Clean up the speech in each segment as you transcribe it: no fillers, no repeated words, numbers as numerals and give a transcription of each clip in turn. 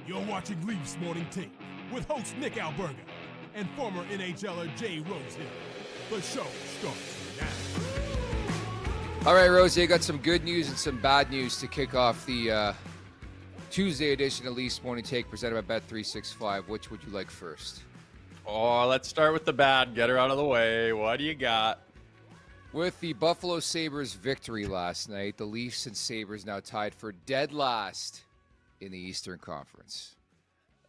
You're watching Leafs Morning Take with host Nick Alberga and former NHLer Jay Rosehill. The show starts now. All right, Rosie, I got some good news and some bad news to kick off the Tuesday edition of Leafs Morning Take presented by Bet365. Which would you like first? Oh, let's start with the bad. Get her out of the way. What do you got? With the Buffalo Sabres victory last night, the Leafs and Sabres now tied for dead last in the Eastern Conference.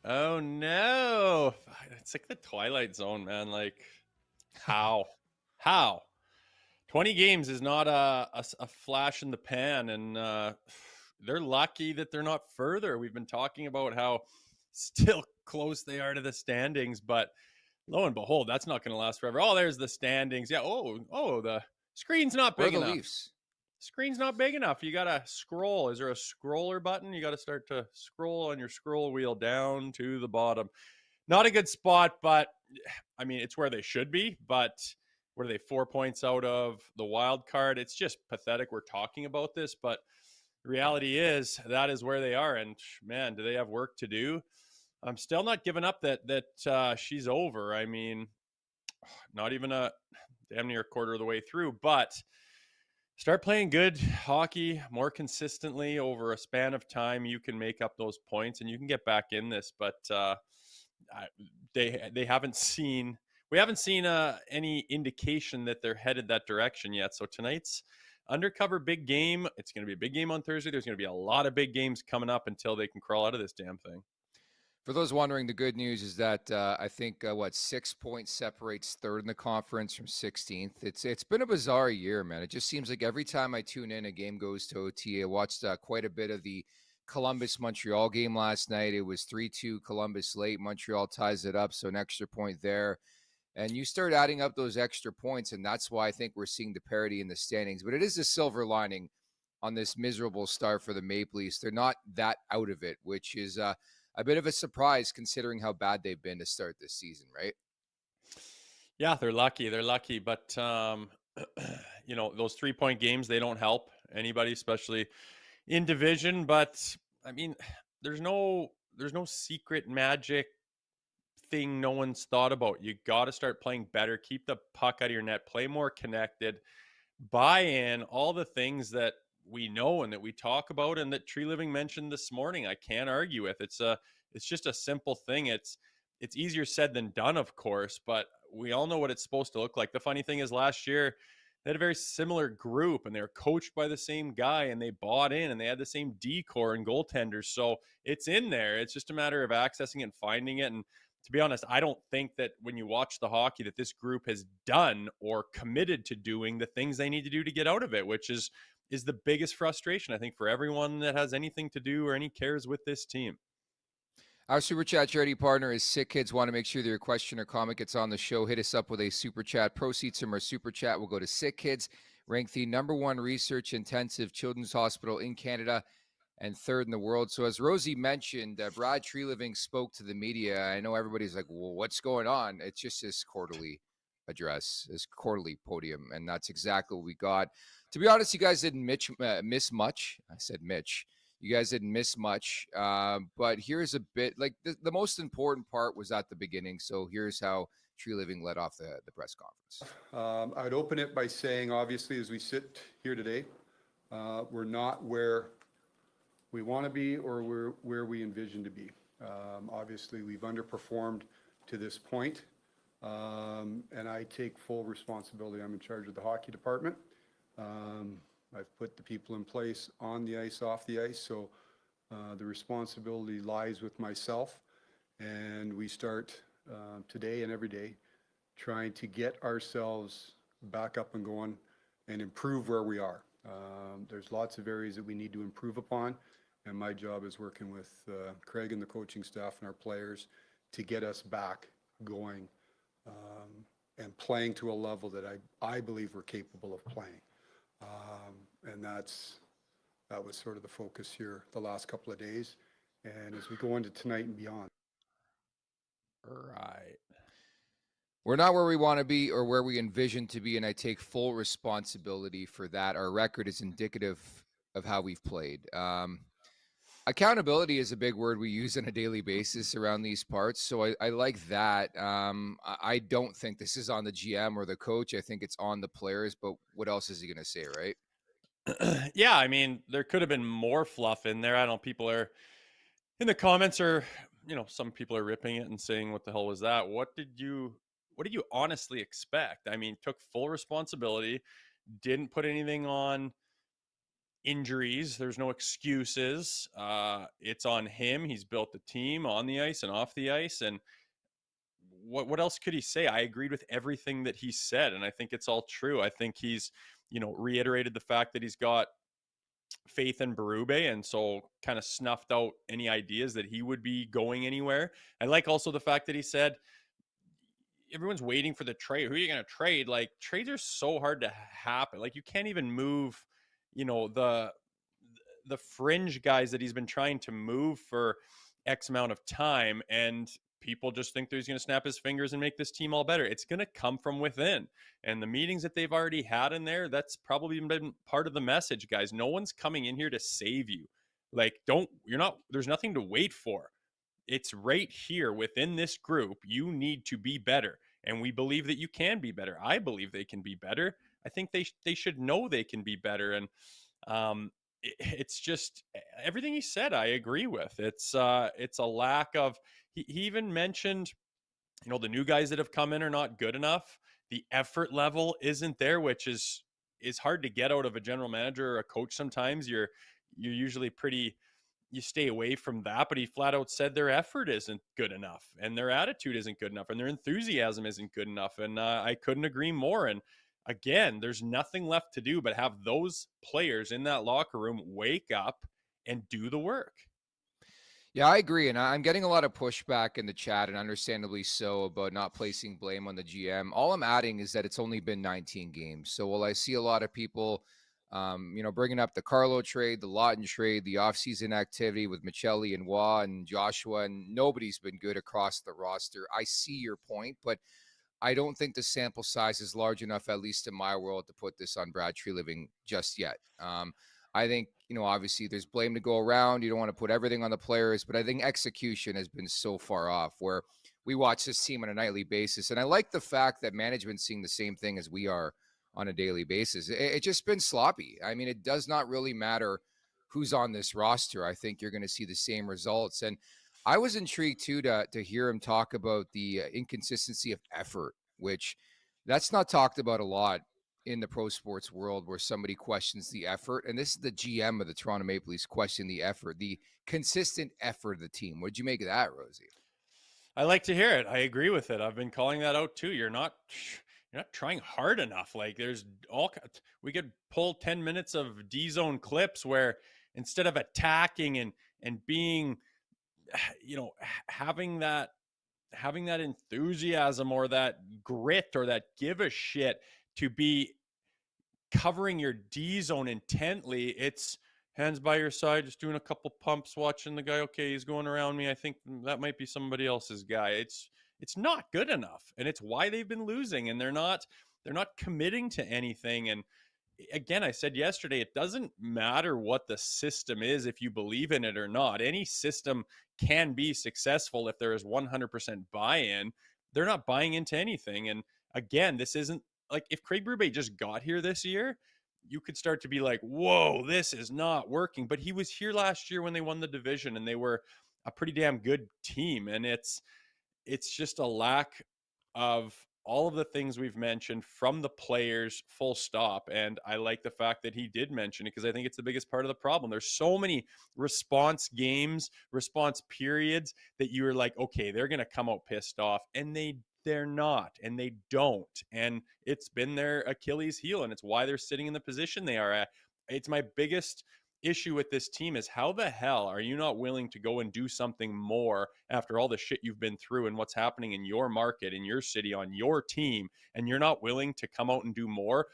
Oh, no. It's like the Twilight Zone, man. Like, how? How? 20 games is not a flash in the pan, and they're lucky that they're not further. We've been talking about how still close they are to the standings, but lo and behold, that's not going to last forever. Oh, there's the standings. Yeah. Oh, the screen's not big enough. Leafs? Screen's not big enough. You got to scroll. Is there a scroller button? You got to start to scroll on your scroll wheel down to the bottom. Not a good spot, but I mean, it's where they should be. But what are they, 4 points out of the wild card? It's just pathetic we're talking about this, but the reality is that is where they are. And man, do they have work to do? I'm still not giving up that she's over. I mean, not even damn near a quarter of the way through, but start playing good hockey more consistently over a span of time. You can make up those points and you can get back in this, but they haven't seen, we haven't seen any indication that they're headed that direction yet. So tonight's undercover big game. It's going to be a big game on Thursday. There's going to be a lot of big games coming up until they can crawl out of this damn thing. For those wondering, the good news is that I think 6 points separates third in the conference from 16th. It's been a bizarre year, man. It just seems like every time I tune in, a game goes to OT. I watched quite a bit of the Columbus-Montreal game last night. It was 3-2 Columbus late. Montreal ties it up, so an extra point there. And you start adding up those extra points, and that's why I think we're seeing the parity in the standings. But it is a silver lining on this miserable start for the Maple Leafs. They're not that out of it, which is a bit of a surprise considering how bad they've been to start this season, right? Yeah, they're lucky. But, those 3-point games, they don't help anybody, especially in division. But, I mean, there's no secret magic thing no one's thought about. You got to start playing better, keep the puck out of your net, play more connected, buy in, all the things that we know and that we talk about and that Treliving mentioned this morning. I can't argue with. It's just a simple thing. It's easier said than done, of course, but we all know what it's supposed to look like. The funny thing is last year they had a very similar group and they were coached by the same guy and they bought in and they had the same decor and goaltenders. So it's in there. It's just a matter of accessing it and finding it. And to be honest, I don't think that when you watch the hockey that this group has done or committed to doing the things they need to do to get out of it, which is the biggest frustration, I think, for everyone that has anything to do or any cares with this team. Our Super Chat charity partner is Sick Kids. Want to make sure that your question or comment gets on the show. Hit us up with a Super Chat. Proceeds from our Super Chat will go to Sick Kids, ranked the #1 research-intensive children's hospital in Canada and third in the world. So as Rosie mentioned, Brad Treliving spoke to the media. I know everybody's like, well, what's going on? It's just his quarterly address, his quarterly podium, and that's exactly what we got. To be honest, you guys didn't miss much. I said Mitch. You guys didn't miss much, but here's a bit, like the most important part was at the beginning. So here's how Treliving led off the press conference. I'd open it by saying, obviously, as we sit here today, we're not where we want to be or where we envision to be. Obviously, we've underperformed to this point, and I take full responsibility. I'm in charge of the hockey department. I've put the people in place on the ice, off the ice, so the responsibility lies with myself, and we start today and every day trying to get ourselves back up and going and improve where we are. There's lots of areas that we need to improve upon, and my job is working with Craig and the coaching staff and our players to get us back going and playing to a level that I believe we're capable of playing. And that was sort of the focus here the last couple of days, and as we go into tonight and beyond. Right. We're not where we want to be or where we envision to be, and I take full responsibility for that. Our record is indicative of how we've played. Accountability is a big word we use on a daily basis around these parts. So I like that. I don't think this is on the GM or the coach. I think it's on the players. But what else is he going to say, right? Yeah, I mean, there could have been more fluff in there. I don't know. People are in the comments are, some people are ripping it and saying, "What the hell was that? What did you honestly expect?" I mean, took full responsibility, didn't put anything on injuries. There's no excuses. It's on him. He's built the team on the ice and off the ice, and what else could he say? I agreed with everything that he said, and I think it's all true. I think he's, reiterated the fact that he's got faith in Berube, and so kind of snuffed out any ideas that he would be going anywhere. I like also the fact that he said everyone's waiting for the trade. Who are you going to trade? Like, trades are so hard to happen. Like, you can't even move, the fringe guys that he's been trying to move for X amount of time, and people just think that he's going to snap his fingers and make this team all better. It's going to come from within. And the meetings that they've already had in there, that's probably been part of the message, guys. No one's coming in here to save you. Like, there's nothing to wait for. It's right here within this group. You need to be better. And we believe that you can be better. I believe they can be better. I think they should know they can be better. And it's just everything he said I agree with. It's a lack of, he even mentioned, the new guys that have come in are not good enough. The effort level isn't there, which is hard to get out of a general manager or a coach. Sometimes you're usually you stay away from that, but he flat out said their effort isn't good enough and their attitude isn't good enough and their enthusiasm isn't good enough. And I couldn't agree more. And again, there's nothing left to do but have those players in that locker room wake up and do the work. Yeah, I agree. And I'm getting a lot of pushback in the chat, and understandably so, about not placing blame on the GM. All I'm adding is that it's only been 19 games. So while I see a lot of people, bringing up the Carlo trade, the Laughton trade, the offseason activity with Michelli and Waugh and Joshua, and nobody's been good across the roster. I see your point, but I don't think the sample size is large enough, at least in my world, to put this on Brad Treliving just yet. I think, obviously there's blame to go around. You don't want to put everything on the players, but I think execution has been so far off where we watch this team on a nightly basis. And I like the fact that management's seeing the same thing as we are on a daily basis. It's just been sloppy. I mean, it does not really matter who's on this roster. I think you're going to see the same results. And I was intrigued too to hear him talk about the inconsistency of effort, which that's not talked about a lot in the pro sports world, where somebody questions the effort. And this is the GM of the Toronto Maple Leafs question the effort, the consistent effort of the team. What'd you make of that, Rosie? I like to hear it. I agree with it. I've been calling that out too. You're not trying hard enough. Like, we could pull 10 minutes of D-zone clips where instead of attacking and being, having that enthusiasm or that grit or that give a shit to be covering your D zone intently, it's hands by your side, just doing a couple pumps, watching the guy. Okay, he's going around me. I think that might be somebody else's guy. It's not good enough, and it's why they've been losing. And they're not committing to anything. And again, I said yesterday, it doesn't matter what the system is if you believe in it or not. Any system can be successful if there is 100% buy-in. They're not buying into anything. And again, this isn't like, if Craig Berube just got here this year, you could start to be like, whoa, this is not working. But he was here last year when they won the division, and they were a pretty damn good team. And it's just a lack of all of the things we've mentioned from the players, full stop. And I like the fact that he did mention it, because I think it's the biggest part of the problem. There's so many response periods that you're like, okay, they're going to come out pissed off, and they're not, and they don't. And it's been their Achilles heel, and it's why they're sitting in the position they are at. It's my biggest issue with this team is, how the hell are you not willing to go and do something more after all the shit you've been through and what's happening in your market, in your city, on your team, and you're not willing to come out and do more?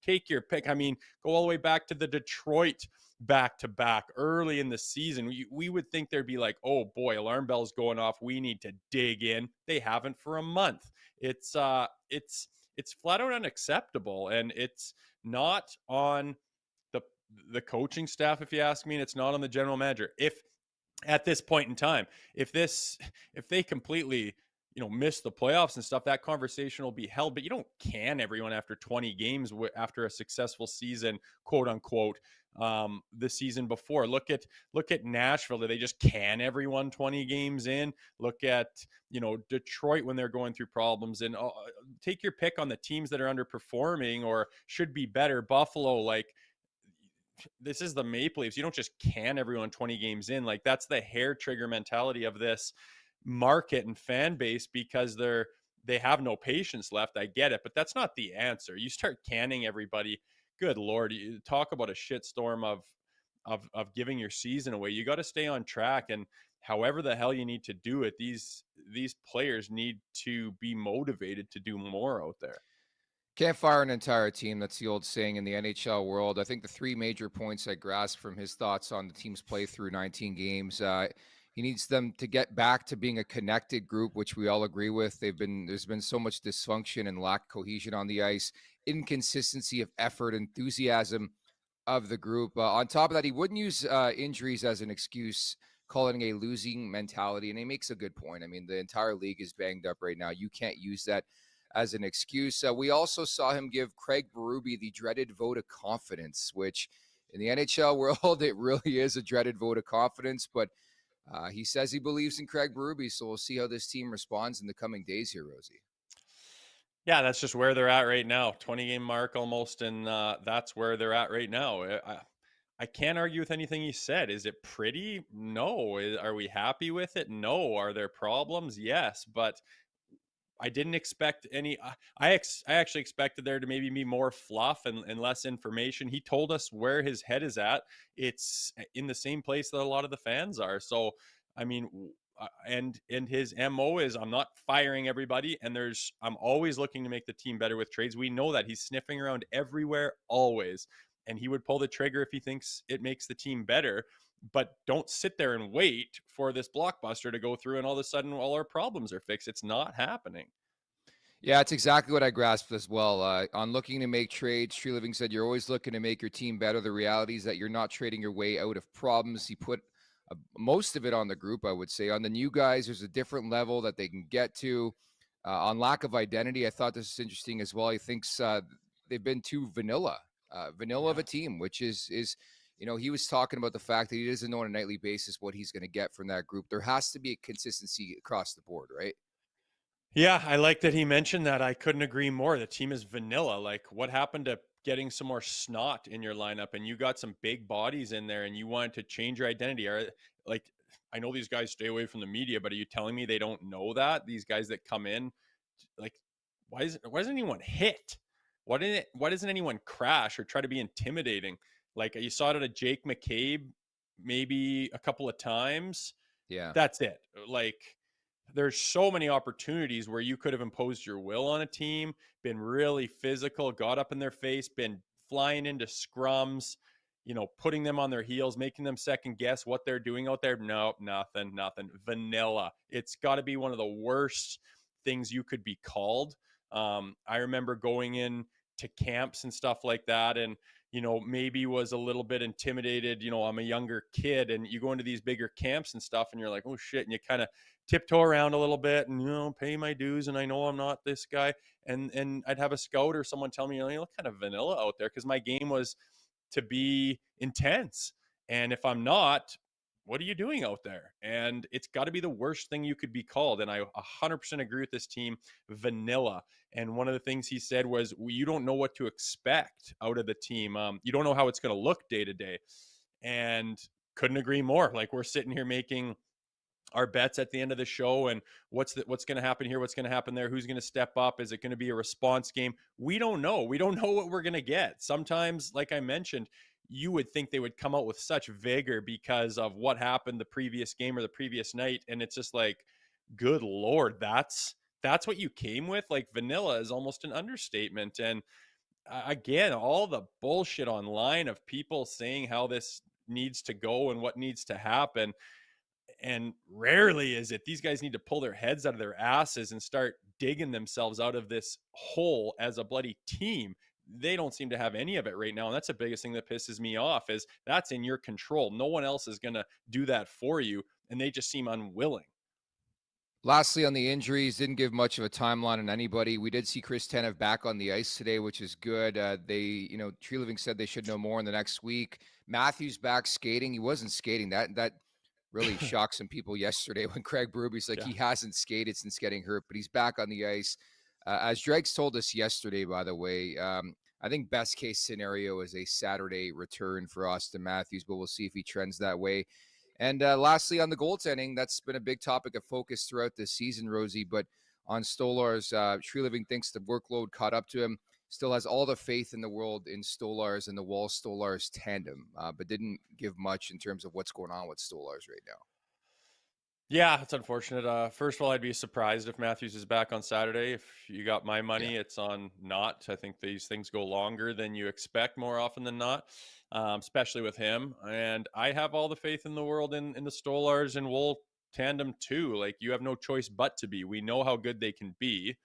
Take your pick. I mean, go all the way back to the Detroit back-to-back early in the season. We would think there'd be like, oh boy, alarm bells going off, we need to dig in. They haven't for a month. It's flat out unacceptable, and it's not on the coaching staff, if you ask me, and it's not on the general manager. If at this point in time, if they completely, miss the playoffs and stuff, that conversation will be held. But you don't can everyone after 20 games after a successful season, quote unquote, the season before. Look at Nashville. Do they just can everyone 20 games in? Look at Detroit when they're going through problems, and take your pick on the teams that are underperforming or should be better. Buffalo, like, this is the Maple Leafs. You don't just can everyone 20 games in. Like, that's the hair trigger mentality of this market and fan base, because they have no patience left. I get it, but that's not the answer. You start canning everybody. Good Lord, you talk about a shitstorm of giving your season away. You got to stay on track, and however the hell you need to do it, these players need to be motivated to do more out there. Can't fire an entire team. That's the old saying in the NHL world. I think the three major points I grasped from his thoughts on the team's play through 19 games, he needs them to get back to being a connected group, which we all agree with. There's been so much dysfunction and lack of cohesion on the ice, inconsistency of effort, enthusiasm of the group. On top of that, he wouldn't use injuries as an excuse, calling a losing mentality. And he makes a good point. I mean, the entire league is banged up right now. You can't use that as an excuse. We also saw him give Craig Berube the dreaded vote of confidence, which in the NHL world, it really is a dreaded vote of confidence. But he says he believes in Craig Berube, so we'll see how this team responds in the coming days here, Rosie. Yeah, that's just where they're at right now. 20-game mark almost, and that's where they're at right now. I can't argue with anything he said. Is it pretty? No. Are we happy with it? No. Are there problems? Yes, but I didn't expect any. I actually expected there to maybe be more fluff and less information. He told us where his head is at. It's in the same place that a lot of the fans are. So, I mean, and his MO is, I'm not firing everybody, and I'm always looking to make the team better with trades. We know that he's sniffing around everywhere always, and he would pull the trigger if he thinks it makes the team better. But don't sit there and wait for this blockbuster to go through and all of a sudden all our problems are fixed. It's not happening. Yeah, it's exactly what I grasped as well. On looking to make trades, Treliving said you're always looking to make your team better. The reality is that you're not trading your way out of problems. He put most of it on the group, I would say. On the new guys, there's a different level that they can get to. On lack of identity, I thought this is interesting as well. He thinks they've been too vanilla of a team, which is he was talking about the fact that he doesn't know on a nightly basis what he's going to get from that group. There has to be a consistency across the board, right? Yeah, I like that he mentioned that. I couldn't agree more. The team is vanilla. Like, what happened to getting some more snot in your lineup? And you got some big bodies in there and you wanted to change your identity. I know these guys stay away from the media, but are you telling me they don't know that? These guys that come in, like, why doesn't anyone hit? Why doesn't anyone crash or try to be intimidating? Like, you saw it at a Jake McCabe maybe a couple of times. Yeah. That's it. Like, there's so many opportunities where you could have imposed your will on a team, been really physical, got up in their face, been flying into scrums, putting them on their heels, making them second guess what they're doing out there. No, nothing. Vanilla. It's got to be one of the worst things you could be called. I remember going in to camps and stuff like that, and maybe was a little bit intimidated. I'm a younger kid, and you go into these bigger camps and stuff, and you're like, oh shit, and you kind of tiptoe around a little bit and pay my dues, and I know I'm not this guy, and I'd have a scout or someone tell me, you look kind of vanilla out there, because my game was to be intense, and if I'm not, what are you doing out there? And it's got to be the worst thing you could be called. And I 100% agree with this team, vanilla. And one of the things he said was, you don't know what to expect out of the team. You don't know how it's going to look day to day. And couldn't agree more. Like, we're sitting here making our bets at the end of the show, and what's going to happen here, what's going to happen there, who's going to step up, is it going to be a response game? We don't know what we're going to get. Sometimes, like I mentioned, you would think they would come out with such vigor because of what happened the previous game or the previous night, and it's just like, good Lord, that's what you came with? Like, vanilla is almost an understatement. And again, all the bullshit online of people saying how this needs to go and what needs to happen. And rarely is it these guys need to pull their heads out of their asses and start digging themselves out of this hole as a bloody team. They don't seem to have any of it right now. And that's the biggest thing that pisses me off, is that's in your control. No one else is going to do that for you. And they just seem unwilling. Lastly, on the injuries, didn't give much of a timeline on anybody. We did see Chris Tanev back on the ice today, which is good. Treliving said they should know more in the next week. Matthews back skating. He wasn't skating. That really shocked some people yesterday when Craig Berube's like, he hasn't skated since getting hurt, but he's back on the ice. As Dregs told us yesterday, by the way, I think best case scenario is a Saturday return for Austin Matthews, but we'll see if he trends that way. And lastly, on the goaltending, that's been a big topic of focus throughout this season, Rosie. But on Stolarz, Treliving thinks the workload caught up to him. Still has all the faith in the world in Stolarz and the Wall-Stolarz tandem, but didn't give much in terms of what's going on with Stolarz right now. Yeah, it's unfortunate. First of all, I'd be surprised if Matthews is back on Saturday. If you got my money, it's on not. I think these things go longer than you expect more often than not, especially with him. And I have all the faith in the world in the Stolarz and Wool tandem too. Like, you have no choice but to be. We know how good they can be.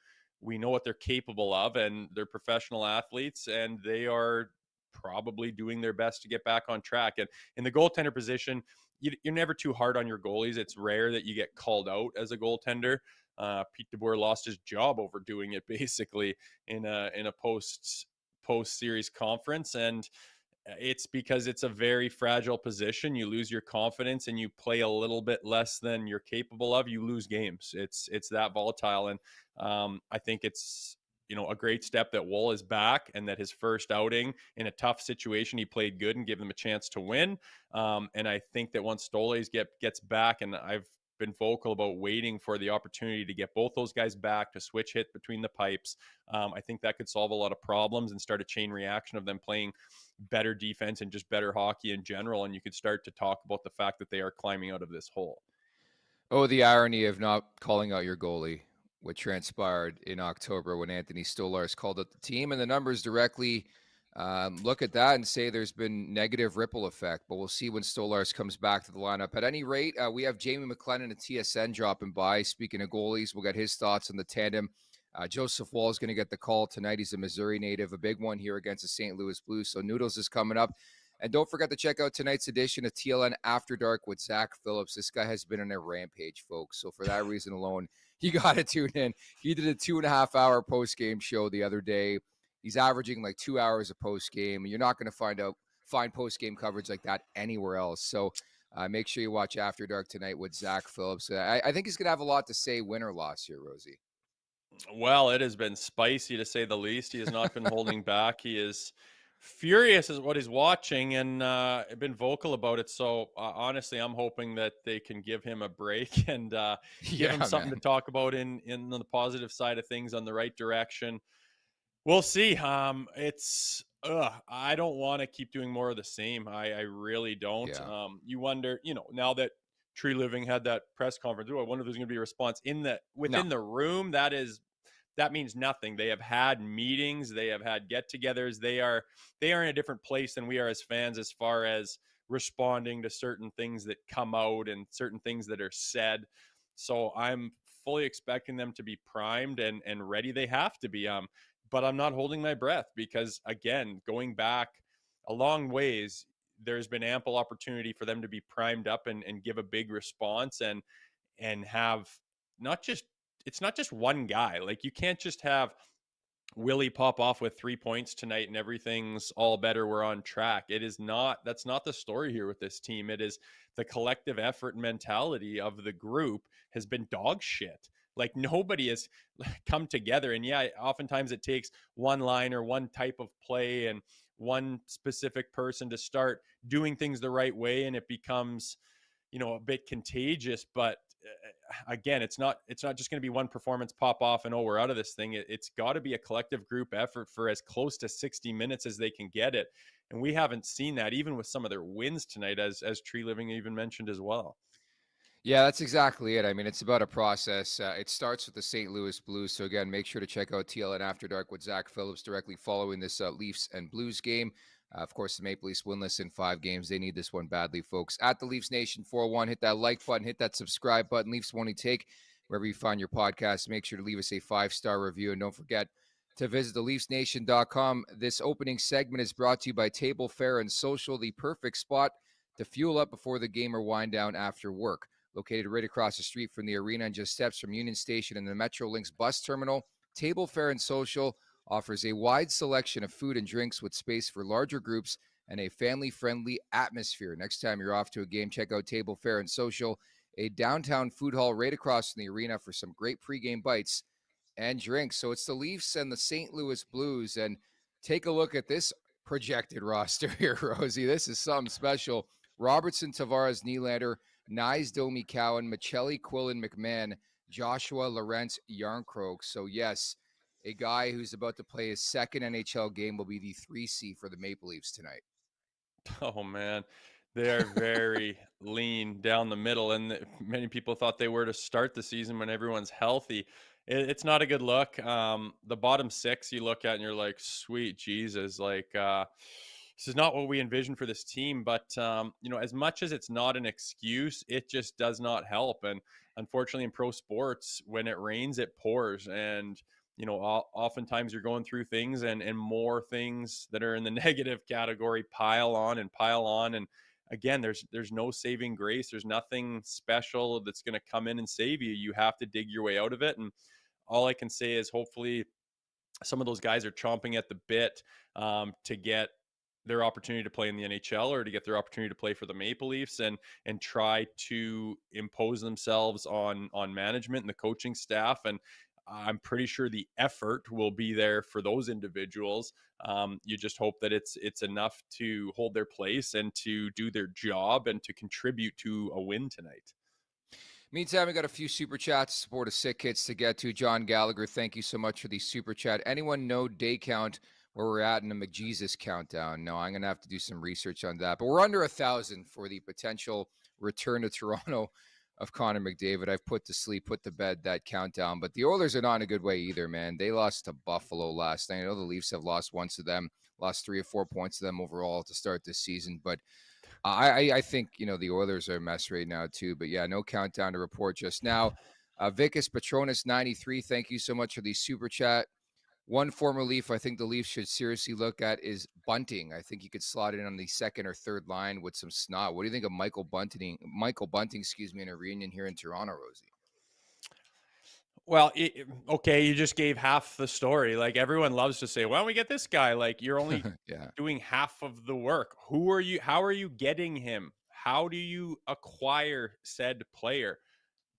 We know what they're capable of, and they're professional athletes, and they are probably doing their best to get back on track. And in the goaltender position, you're never too hard on your goalies. It's rare that you get called out as a goaltender. Pete DeBoer lost his job over doing it basically in a post series conference, and it's because it's a very fragile position. You lose your confidence and you play a little bit less than you're capable of, you lose games. It's that volatile, and I think it's a great step that Wool is back, and that his first outing in a tough situation, he played good and gave them a chance to win. And I think that once Stolarz gets back, and I've been vocal about waiting for the opportunity to get both those guys back to switch hit between the pipes, I think that could solve a lot of problems and start a chain reaction of them playing better defense and just better hockey in general. And you could start to talk about the fact that they are climbing out of this hole. Oh, the irony of not calling out your goalie. What transpired in October when Anthony Stolarz called up the team, and the numbers directly look at that and say there's been negative ripple effect, but we'll see when Stolarz comes back to the lineup. At any rate, we have Jamie McLennan at TSN dropping by. Speaking of goalies, we'll get his thoughts on the tandem. Joseph Woll is going to get the call tonight. He's a Missouri native, a big one here against the St. Louis Blues. So Noodles is coming up. And don't forget to check out tonight's edition of TLN After Dark with Zach Phillips. This guy has been on a rampage, folks. So for that reason alone, you got to tune in. He did a 2.5-hour post-game show the other day. He's averaging like 2 hours of post-game. You're not going to find post-game coverage like that anywhere else. So make sure you watch After Dark tonight with Zach Phillips. I think he's going to have a lot to say, win or loss here, Rosie. Well, it has been spicy to say the least. He has not been holding back. He is furious at what he's watching, and been vocal about it. So honestly, I'm hoping that they can give him a break and give him something to talk about in the positive side of things, on the right direction. We'll see. I don't want to keep doing more of the same. I really don't. Yeah. You wonder, now that Treliving had that press conference, I wonder if there's going to be a response within the room. That means nothing. They have had meetings. They have had get-togethers. They are in a different place than we are as fans, as far as responding to certain things that come out and certain things that are said. So I'm fully expecting them to be primed and ready. They have to be. But I'm not holding my breath, because, again, going back a long ways, there's been ample opportunity for them to be primed up and give a big response and have it's not just one guy. Like, you can't just have Willie pop off with 3 points tonight and everything's all better, we're on track. That's not the story here with this team. It is the collective effort and mentality of the group has been dog shit. Like, nobody has come together. And yeah, oftentimes it takes one line or one type of play and one specific person to start doing things the right way, and it becomes, a bit contagious. But again, it's not just going to be one performance pop off and we're out of this thing. It's got to be a collective group effort for as close to 60 minutes as they can get it. And we haven't seen that, even with some of their wins tonight, as Treliving even mentioned as well. Yeah, that's exactly it. I mean, it's about a process. It starts with the St. Louis Blues. So again, make sure to check out TLN After Dark with Zach Phillips directly following this Leafs and Blues game. Of course, the Maple Leafs winless in 5 games. They need this one badly, folks. At the Leafs Nation 401, hit that like button, hit that subscribe button. Leafs Won't Take, wherever you find your podcast. Make sure to leave us a 5-star review. And don't forget to visit theleafsnation.com. This opening segment is brought to you by Table Fare and Social, the perfect spot to fuel up before the game or wind down after work. Located right across the street from the arena and just steps from Union Station and the Metrolinx bus terminal, Table Fare and Social offers a wide selection of food and drinks with space for larger groups and a family-friendly atmosphere. Next time you're off to a game, check out Table Fare and Social, a downtown food hall right across from the arena for some great pregame bites and drinks. So it's the Leafs and the St. Louis Blues. And take a look at this projected roster here, Rosie. This is something special. Robertson, Tavares, Nylander, Nyes, Domi, Cowan, Michelli, Quillan, McMahon, Joshua, Lorentz, Yarncroke. So yes, a guy who's about to play his second NHL game will be the 3C for the Maple Leafs tonight. Oh man, they are very lean down the middle, and many people thought they were to start the season when everyone's healthy. It's not a good look. The bottom six you look at and you're like, sweet Jesus, like this is not what we envisioned for this team. But as much as it's not an excuse, it just does not help. And unfortunately, in pro sports, when it rains, it pours. And oftentimes you're going through things and more things that are in the negative category pile on. And again, there's no saving grace. There's nothing special that's going to come in and save you. You have to dig your way out of it. And all I can say is hopefully some of those guys are chomping at the bit to get their opportunity to play in the NHL or to get their opportunity to play for the Maple Leafs and try to impose themselves on management and the coaching staff. And I'm pretty sure the effort will be there for those individuals. You just hope that it's enough to hold their place and to do their job and to contribute to a win tonight. Meantime, we got a few super chats to support a sick hits to get to. John Gallagher, thank you so much for the super chat. Anyone know day count where we're at in the McJesus countdown? No, I'm going to have to do some research on that. But we're under 1,000 for the potential return to Toronto of Connor McDavid. I've put to bed that countdown. But the Oilers are not in a good way either, man. They lost to Buffalo last night. I know the Leafs have lost once to them, lost 3 or 4 points to them overall to start this season. But I think, the Oilers are a mess right now too. But yeah, no countdown to report just now. Vicus Patronus 93, thank you so much for the super chat. One former Leaf I think the Leafs should seriously look at is Bunting. I think you could slot in on the second or third line with some snot. What do you think of Michael Bunting, in a reunion here in Toronto, Rosie? Well, okay, you just gave half the story. Like everyone loves to say, why don't we get this guy? Like you're only doing half of the work. Who are you? How are you getting him? How do you acquire said player?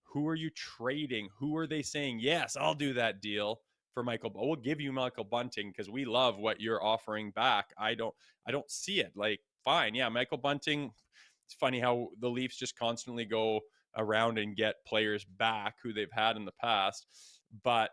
Who are you trading? Who are they saying, yes, I'll do that deal for Michael? We'll give you Michael Bunting because we love what you're offering back. I don't see it. Like, fine. Yeah, Michael Bunting. It's funny how the Leafs just constantly go around and get players back who they've had in the past, but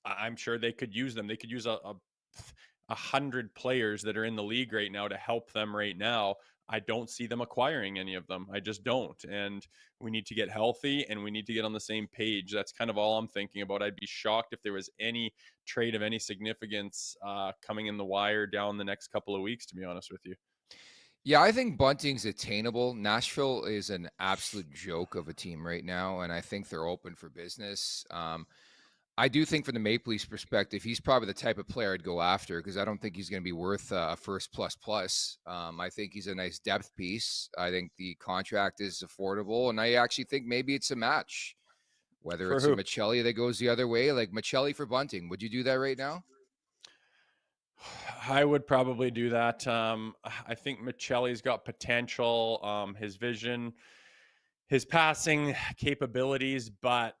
I'm sure they could use them. They could use 100 players that are in the league right now to help them right now. I don't see them acquiring any of them. I just don't. And we need to get healthy and we need to get on the same page. That's kind of all I'm thinking about. I'd be shocked if there was any trade of any significance coming in the wire down the next couple of weeks, to be honest with you. Yeah, I think Bunting's attainable. Nashville is an absolute joke of a team right now, and I think they're open for business. I do think from the Maple Leafs perspective, he's probably the type of player I'd go after because I don't think he's going to be worth a first plus. I think he's a nice depth piece. I think the contract is affordable, and I actually think maybe it's a match. Whether it's a Michelli that goes the other way, like Michelli for Bunting. Would you do that right now? I would probably do that. I think Michelli's got potential, his vision, his passing capabilities, but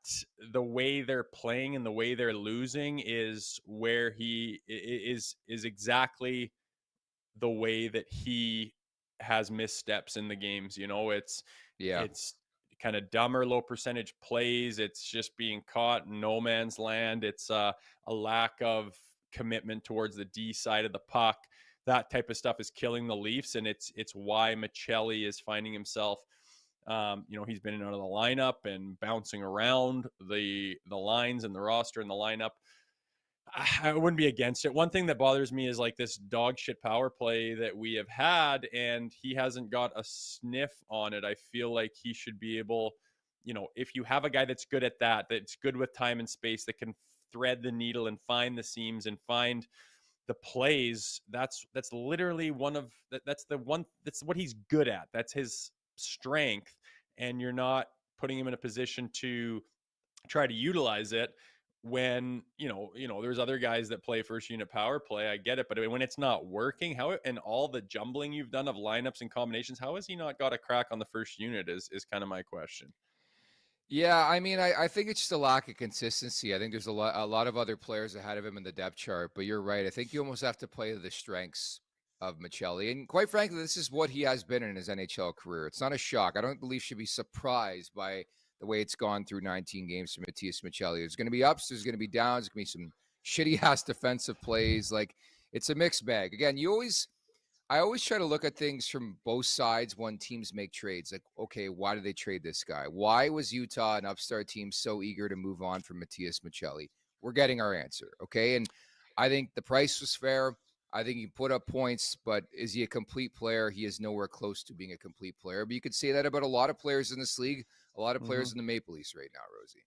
the way they're playing and the way they're losing is where he is exactly the way that he has missteps in the games. It's kind of dumber, low percentage plays. It's just being caught in no man's land. It's a lack of commitment towards the D side of the puck. That type of stuff is killing the Leafs, and it's why Michelli is finding himself. He's been in and out of the lineup and bouncing around the lines and the roster and the lineup. I wouldn't be against it. One thing that bothers me is like this dog shit power play that we have had, and he hasn't got a sniff on it. I feel like he should be able, if you have a guy that's good at that's good with time and space, that can thread the needle and find the seams and find the plays. That's literally that's what he's good at. That's his strength. And you're not putting him in a position to try to utilize it when there's other guys that play first unit power play. I get it, but when it's not working, how, and all the jumbling you've done of lineups and combinations, how has he not got a crack on the first unit is kind of my question. Yeah, I mean, I think it's just a lack of consistency. I think there's a lot of other players ahead of him in the depth chart, but you're right. I think you almost have to play to the strengths of McLellan. And quite frankly, this is what he has been in his NHL career. It's not a shock. I don't believe should be surprised by the way it's gone through 19 games for Matias McLellan. There's going to be ups, there's going to be downs, there's going to be some shitty-ass defensive plays. Like, it's a mixed bag. Again, I always try to look at things from both sides when teams make trades. Like, okay, why did they trade this guy? Why was Utah, an upstart team, so eager to move on from Matias McLellan? We're getting our answer, okay? And I think the price was fair. I think he put up points, but is he a complete player? He is nowhere close to being a complete player. But you could say that about a lot of players in this league, a lot of players in the Maple Leafs right now, Rosie.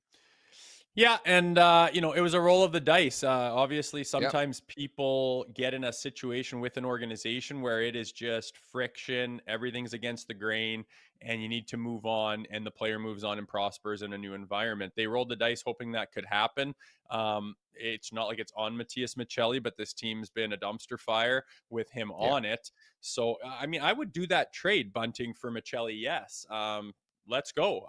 Yeah, and it was a roll of the dice. Obviously, sometimes people get in a situation with an organization where it is just friction, everything's against the grain, and you need to move on, and the player moves on and prospers in a new environment. They rolled the dice hoping that could happen. It's not like it's on Matias McLellan, but this team's been a dumpster fire with him on it. So, I mean, I would do that trade, Bunting for McLellan, yes. Let's go.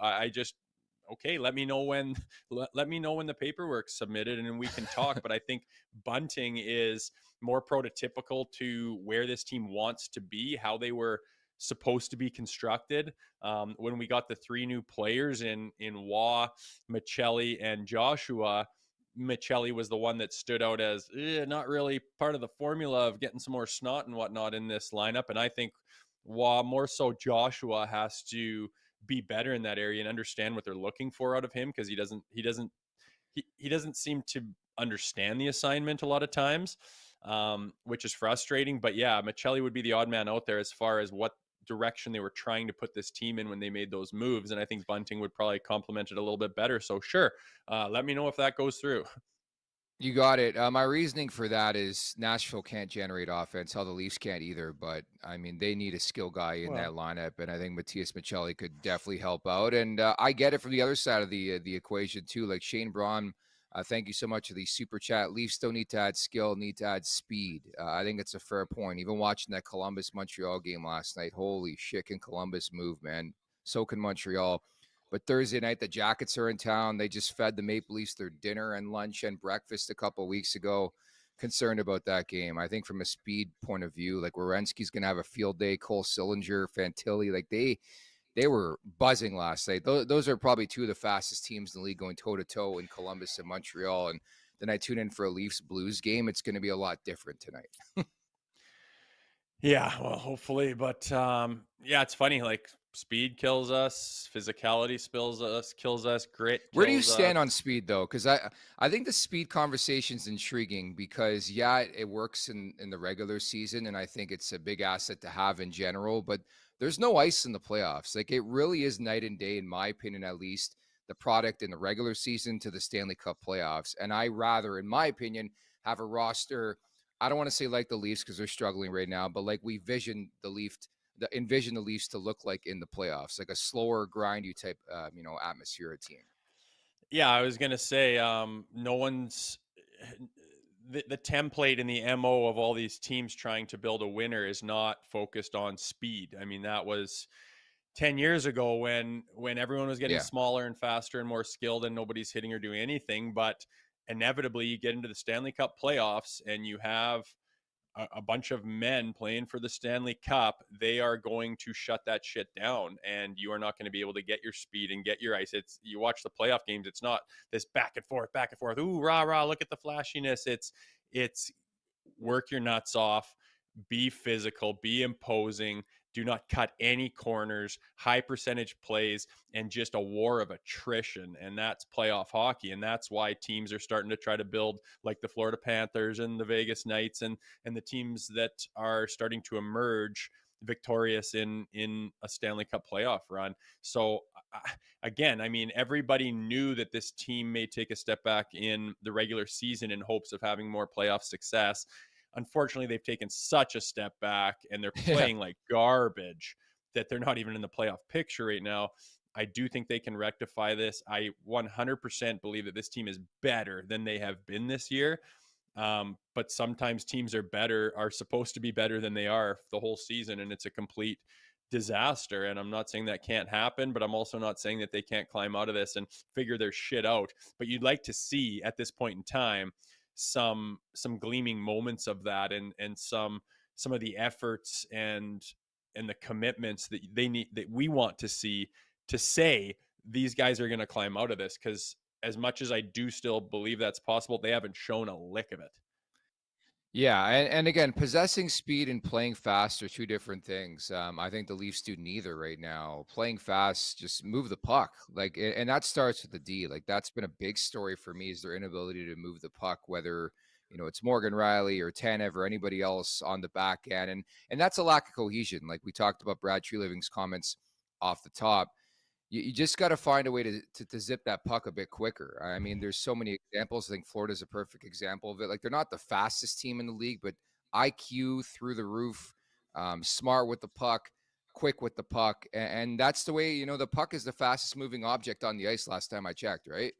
Okay, let me know when the paperwork's submitted and we can talk. But I think Bunting is more prototypical to where this team wants to be, how they were supposed to be constructed. When we got the three new players in Waugh, McLellan, and Joshua, McLellan was the one that stood out as not really part of the formula of getting some more snot and whatnot in this lineup. And I think Waugh, more so Joshua, has to be better in that area and understand what they're looking for out of him, because he doesn't seem to understand the assignment a lot of times, which is frustrating. But yeah, McLellan would be the odd man out there as far as what direction they were trying to put this team in when they made those moves, and I think Bunting would probably complement it a little bit better. So sure, let me know if that goes through. You got it. My reasoning for that is Nashville can't generate offense. How the Leafs can't either. But, I mean, they need a skill guy in that lineup, and I think Matias McLellan could definitely help out. And I get it from the other side of the equation, too. Like Shane Braun, thank you so much for the super chat. Leafs don't need to add skill, need to add speed. I think it's a fair point. Even watching that Columbus-Montreal game last night, holy shit, can Columbus move, man. So can Montreal. But Thursday night, the Jackets are in town. They just fed the Maple Leafs their dinner and lunch and breakfast a couple of weeks ago. Concerned about that game. I think from a speed point of view, like Werenski's going to have a field day. Cole Sillinger, Fantilli, like they were buzzing last night. Those are probably two of the fastest teams in the league going toe-to-toe in Columbus and Montreal. And then I tune in for a Leafs Blues game. It's going to be a lot different tonight. Yeah, well, hopefully. But yeah, it's funny. Like, speed kills us, physicality kills us, grit. Where do you stand on speed, though? Because I think the speed conversation is intriguing because, yeah, it works in the regular season, and I think it's a big asset to have in general. But there's no ice in the playoffs. Like, it really is night and day, in my opinion, at least, the product in the regular season to the Stanley Cup playoffs. And I rather, in my opinion, have a roster. I don't want to say like the Leafs because they're struggling right now, but like we envision the Leafs to look like in the playoffs, like a slower, grindy type, atmosphere team. Yeah, I was gonna say, no one's the template and the MO of all these teams trying to build a winner is not focused on speed. I mean, that was 10 years ago when everyone was getting smaller and faster and more skilled and nobody's hitting or doing anything. But inevitably you get into the Stanley Cup playoffs and you have a bunch of men playing for the Stanley Cup. They are going to shut that shit down, and you are not going to be able to get your speed and get your ice. You watch the playoff games, it's not this back and forth. Ooh, rah, rah, look at the flashiness. It's work your nuts off, be physical, be imposing, do not cut any corners, high percentage plays, and just a war of attrition. And that's playoff hockey. And that's why teams are starting to try to build like the Florida Panthers and the Vegas Knights and the teams that are starting to emerge victorious in a Stanley Cup playoff run. So again, I mean, everybody knew that this team may take a step back in the regular season in hopes of having more playoff success. Unfortunately, they've taken such a step back and they're Yeah. playing like garbage that they're not even in the playoff picture right now. I do think they can rectify this. I 100% believe that this team is better than they have been this year. But sometimes teams are supposed to be better than they are the whole season, and it's a complete disaster. And I'm not saying that can't happen, but I'm also not saying that they can't climb out of this and figure their shit out. But you'd like to see at this point in time some gleaming moments of that, and some of the efforts and the commitments that they need, that we want to see, to say these guys are going to climb out of this. Because as much as I do still believe that's possible, they haven't shown a lick of it. Yeah, and again, possessing speed and playing fast are two different things. I think the Leafs do neither right now. Playing fast, just move the puck, and that starts with the D. Like, that's been a big story for me, is their inability to move the puck, whether it's Morgan Riley or Tanev or anybody else on the back end, and that's a lack of cohesion. Like we talked about Brad Treliving's comments off the top. You just got to find a way to zip that puck a bit quicker. I mean, there's so many examples. I think Florida's a perfect example of it. Like, they're not the fastest team in the league, but IQ through the roof, smart with the puck, quick with the puck. And that's the way, the puck is the fastest moving object on the ice last time I checked, right?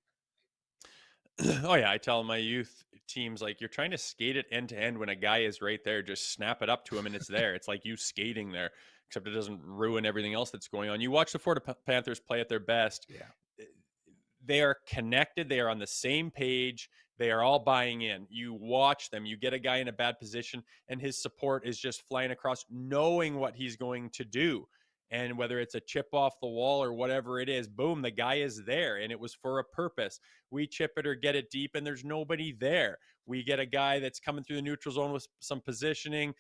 Oh yeah, I tell my youth teams, like, you're trying to skate it end to end when a guy is right there. Just snap it up to him and it's there. It's like you skating there, except it doesn't ruin everything else that's going on. You watch the Florida Panthers play at their best. Yeah. They are connected. They are on the same page. They are all buying in. You watch them. You get a guy in a bad position and his support is just flying across, knowing what he's going to do. And whether it's a chip off the wall or whatever it is, boom, the guy is there. And it was for a purpose. We chip it or get it deep and there's nobody there. We get a guy that's coming through the neutral zone with some positioning,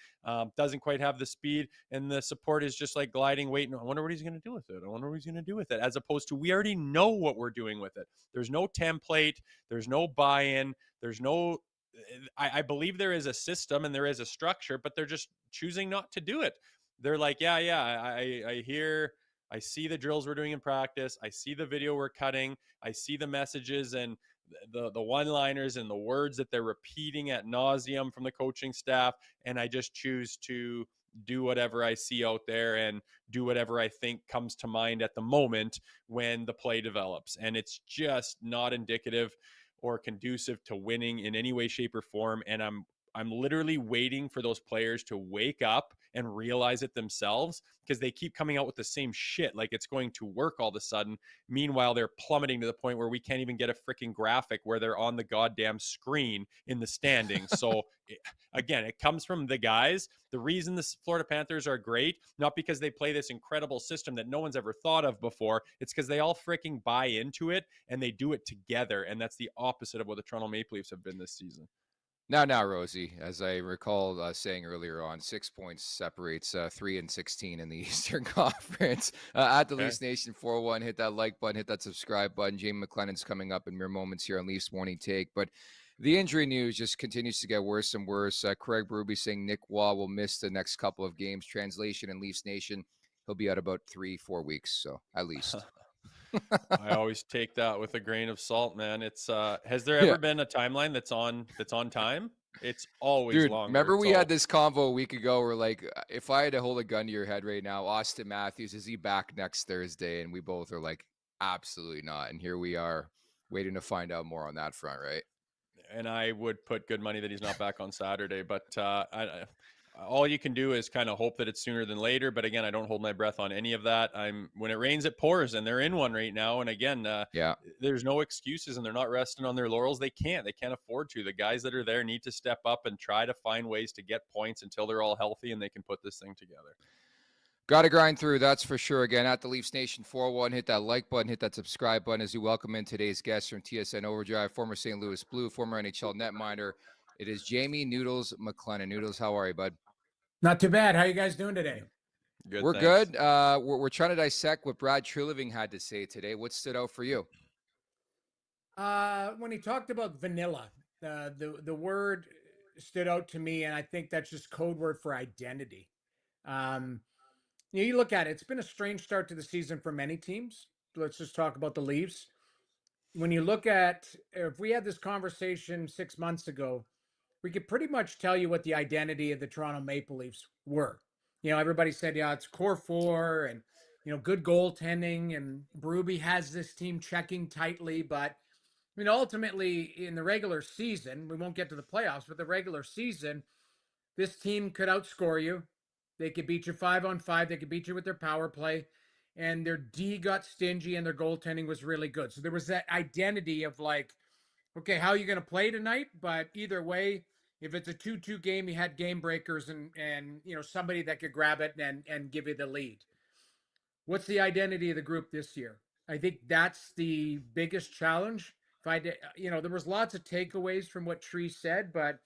doesn't quite have the speed, and the support is just like gliding, waiting. I wonder what he's going to do with it. I wonder what he's going to do with it. As opposed to, we already know what we're doing with it. There's no template. There's no buy-in. There's no, I believe there is a system and there is a structure, but they're just choosing not to do it. They're like, I hear, I see the drills we're doing in practice. I see the video we're cutting. I see the messages and the one-liners and the words that they're repeating ad nauseum from the coaching staff. And I just choose to do whatever I see out there and do whatever I think comes to mind at the moment when the play develops. And it's just not indicative or conducive to winning in any way, shape, or form. And I'm literally waiting for those players to wake up and realize it themselves, because they keep coming out with the same shit like it's going to work all of a sudden. Meanwhile, they're plummeting to the point where we can't even get a freaking graphic where they're on the goddamn screen in the standings. So again, it comes from the guys. The reason the Florida Panthers are great, not because they play this incredible system that no one's ever thought of before. It's because they all freaking buy into it and they do it together. And that's the opposite of what the Toronto Maple Leafs have been this season. Now, Rosie, as I recall saying earlier on, 6 points separates 3 and 16 in the Eastern Conference. At the Leafs Nation 401, hit that like button, hit that subscribe button. Jamie McLennan's coming up in mere moments here on Leafs Morning Take. But the injury news just continues to get worse and worse. Craig Berube saying Nick Waugh will miss the next couple of games. Translation in Leafs Nation, he'll be out about 3-4 weeks, so at least. I always take that with a grain of salt, man. It's has there ever been a timeline that's on time? It's always longer. Remember we had this convo a week ago where, like, if I had to hold a gun to your head right now, Austin Matthews, is he back next Thursday? And we both are like, absolutely not. And here we are waiting to find out more on that front, right? And I would put good money that he's not back on Saturday, but all you can do is kind of hope that it's sooner than later. But again, I don't hold my breath on any of that. When it rains, it pours, and they're in one right now. And again, there's no excuses, and they're not resting on their laurels. They can't afford to. The guys that are there need to step up and try to find ways to get points until they're all healthy and they can put this thing together. Got to grind through, that's for sure. Again, at the Leafs Nation 401, hit that like button, hit that subscribe button as you welcome in today's guest from TSN Overdrive, former St. Louis Blue, former NHL netminder. It is Jamie Noodles McLennan. Noodles, how are you, bud? Not too bad. How you guys doing today? Good. We're thanks. good. We're trying to dissect what Brad Treliving had to say today. What stood out for you? When he talked about vanilla, the word stood out to me, and I think that's just code word for identity. You look at it; it's been a strange start to the season for many teams. let's just talk about the Leafs. When you look at, if we had this conversation 6 months ago, we could pretty much tell you what the identity of the Toronto Maple Leafs were. Everybody said, yeah, it's core four and, good goaltending, and Berube has this team checking tightly. But, ultimately in the regular season, we won't get to the playoffs, but the regular season, this team could outscore you. They could beat you 5-on-5. They could beat you with their power play. And their D got stingy and their goaltending was really good. So there was that identity of like, okay, how are you going to play tonight? But either way, if it's a 2-2 game, you had game breakers and somebody that could grab it and give you the lead. What's the identity of the group this year? I think that's the biggest challenge. If I did, there was lots of takeaways from what Tree said, but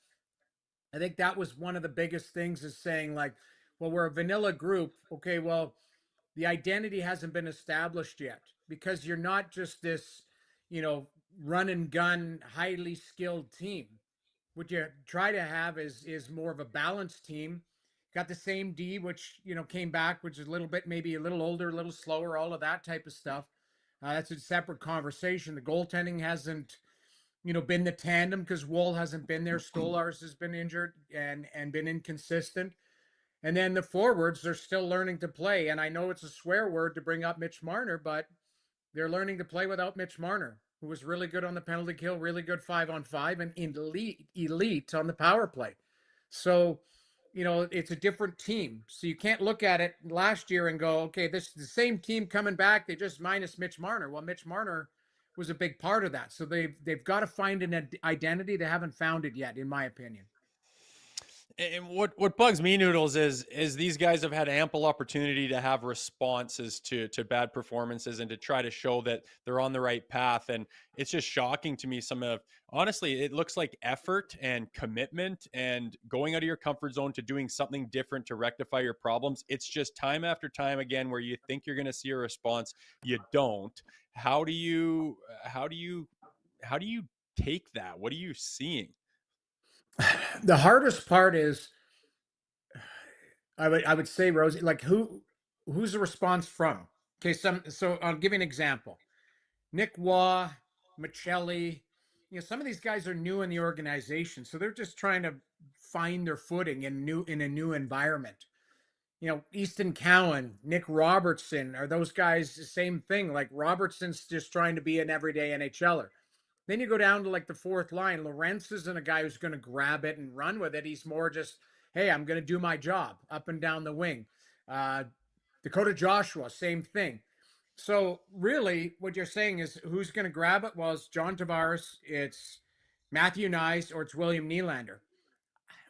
I think that was one of the biggest things, is saying like, well, we're a vanilla group. Okay, well, the identity hasn't been established yet, because you're not just this, run and gun, highly skilled team. What you try to have is more of a balanced team. Got the same D, which came back, which is a little bit, maybe a little older, a little slower, all of that type of stuff. That's a separate conversation. The goaltending hasn't, been the tandem, because Woll hasn't been there. Stolarz has been injured and been inconsistent. And then the forwards, they're still learning to play. And I know it's a swear word to bring up Mitch Marner, but they're learning to play without Mitch Marner, who was really good on the penalty kill, really good 5-on-5, and elite on the power play. So, it's a different team. So you can't look at it last year and go, okay, this is the same team coming back. They just minus Mitch Marner. Well, Mitch Marner was a big part of that. So they've got to find an identity. They haven't found it yet, in my opinion. And what bugs me, Noodles, is these guys have had ample opportunity to have responses to bad performances and to try to show that they're on the right path. And it's just shocking to me. Honestly, it looks like effort and commitment and going out of your comfort zone to doing something different to rectify your problems. It's just time after time again where you think you're going to see a response, you don't. How do you take that? What are you seeing? The hardest part is, I would say, Rosie, like who's the response from? Okay, so I'll give you an example. Nick Waugh, Michelli, some of these guys are new in the organization, so they're just trying to find their footing in a new environment. Easton Cowan, Nick Robertson, are those guys the same thing? Like Robertson's just trying to be an everyday NHLer. Then you go down to like the fourth line. Lorentz isn't a guy who's going to grab it and run with it. He's more just, hey, I'm going to do my job up and down the wing. Dakota Joshua, same thing. So really what you're saying is, who's going to grab it? Well, it's John Tavares, it's Matthew Nyes, or it's William Nylander.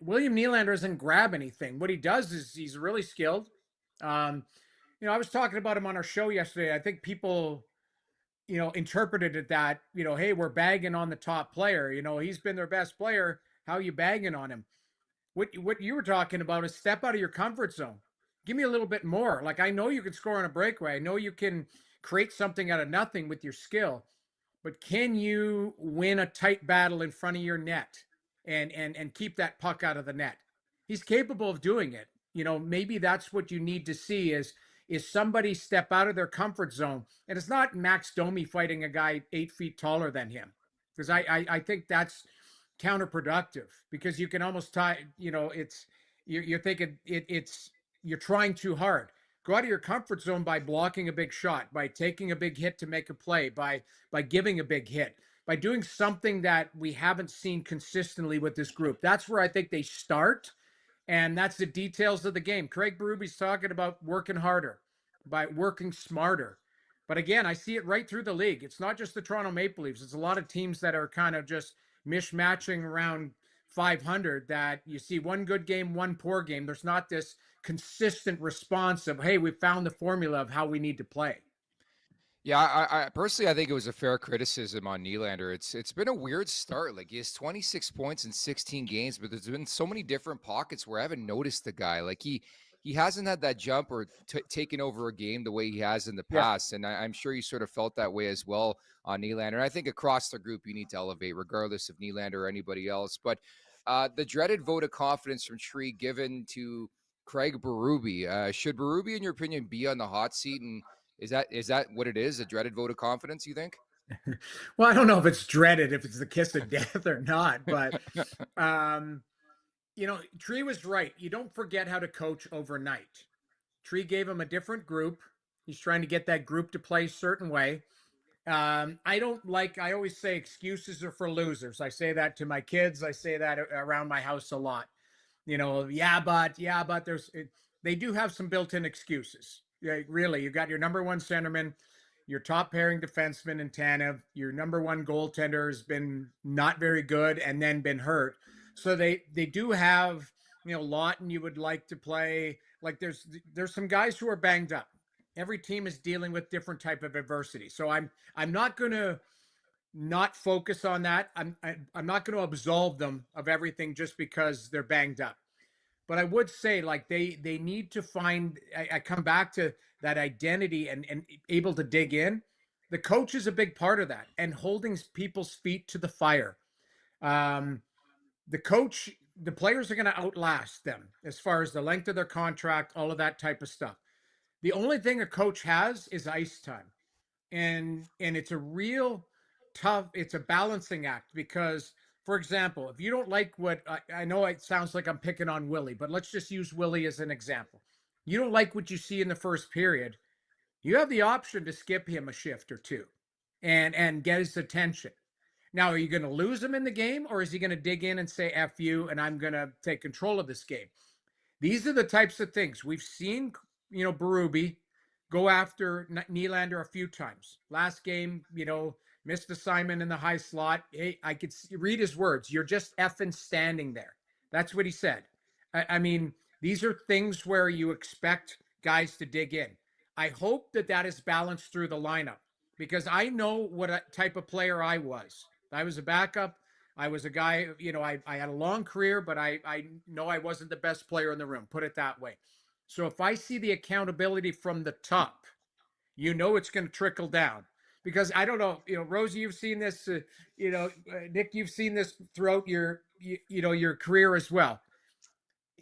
William Nylander doesn't grab anything. What he does is he's really skilled. I was talking about him on our show yesterday. I think people interpreted it that, hey, we're bagging on the top player. He's been their best player. How are you bagging on him? What you were talking about is step out of your comfort zone. Give me a little bit more. Like, I know you can score on a breakaway. I know you can create something out of nothing with your skill, but can you win a tight battle in front of your net and keep that puck out of the net? He's capable of doing it. Maybe that's what you need to see is somebody step out of their comfort zone. And it's not Max Domi fighting a guy 8 feet taller than him, because I think that's counterproductive, because you can almost tie, you're thinking you're trying too hard. Go out of your comfort zone by blocking a big shot, by taking a big hit to make a play, by giving a big hit, by doing something that we haven't seen consistently with this group. That's where I think they start. And that's the details of the game. Craig Berube's talking about working harder, by working smarter. But again, I see it right through the league. It's not just the Toronto Maple Leafs. It's a lot of teams that are kind of just mishmatching around 500, that you see one good game, one poor game. There's not this consistent response of, hey, we found the formula of how we need to play. Yeah, I personally, I think it was a fair criticism on Nylander. It's been a weird start. Like, he has 26 points in 16 games, but there's been so many different pockets where I haven't noticed the guy. Like, he hasn't had that jump or taken over a game the way he has in the past. And I'm sure you sort of felt that way as well on Nylander. And I think across the group, you need to elevate, regardless of Nylander or anybody else. But the dreaded vote of confidence from Tree given to Craig Berube. Should Berube, in your opinion, be on the hot seat? And Is that what it is? A dreaded vote of confidence, you think? Well, I don't know if it's dreaded, if it's the kiss of death or not, but Tree was right. You don't forget how to coach overnight. Tree gave him a different group. He's trying to get that group to play a certain way. I always say excuses are for losers. I say that to my kids. I say that around my house a lot. Yeah, but they do have some built-in excuses. Yeah, really. You got your number one centerman, your top pairing defenseman in Tanev, your number one goaltender has been not very good and then been hurt. So they do have, Laughton you would like to play. Like there's some guys who are banged up. Every team is dealing with different type of adversity. So I'm not going to not focus on that. I'm not going to absolve them of everything just because they're banged up. But I would say, like, they need to find. I come back to that identity and able to dig in. The coach is a big part of that, and holding people's feet to the fire. The coach, the players are going to outlast them as far as the length of their contract, all of that type of stuff. The only thing a coach has is ice time, and it's a real tough. It's a balancing act because, for example, if you don't like what I know, it sounds like I'm picking on Willie, but let's just use Willie as an example. You don't like what you see in the first period. You have the option to skip him a shift or two, and get his attention. Now, are you going to lose him in the game, or is he going to dig in and say "F you" and I'm going to take control of this game? These are the types of things we've seen. Berube go after Nylander a few times. Last game, missed assignment in the high slot. Hey, I could read his words. You're just effing standing there. That's what he said. I mean, these are things where you expect guys to dig in. I hope that is balanced through the lineup because I know what type of player I was. I was a backup. I was a guy, I had a long career, but I know I wasn't the best player in the room, put it that way. So if I see the accountability from the top, it's going to trickle down. Because I don't know, Rosie, you've seen this, Nick, you've seen this throughout your career as well.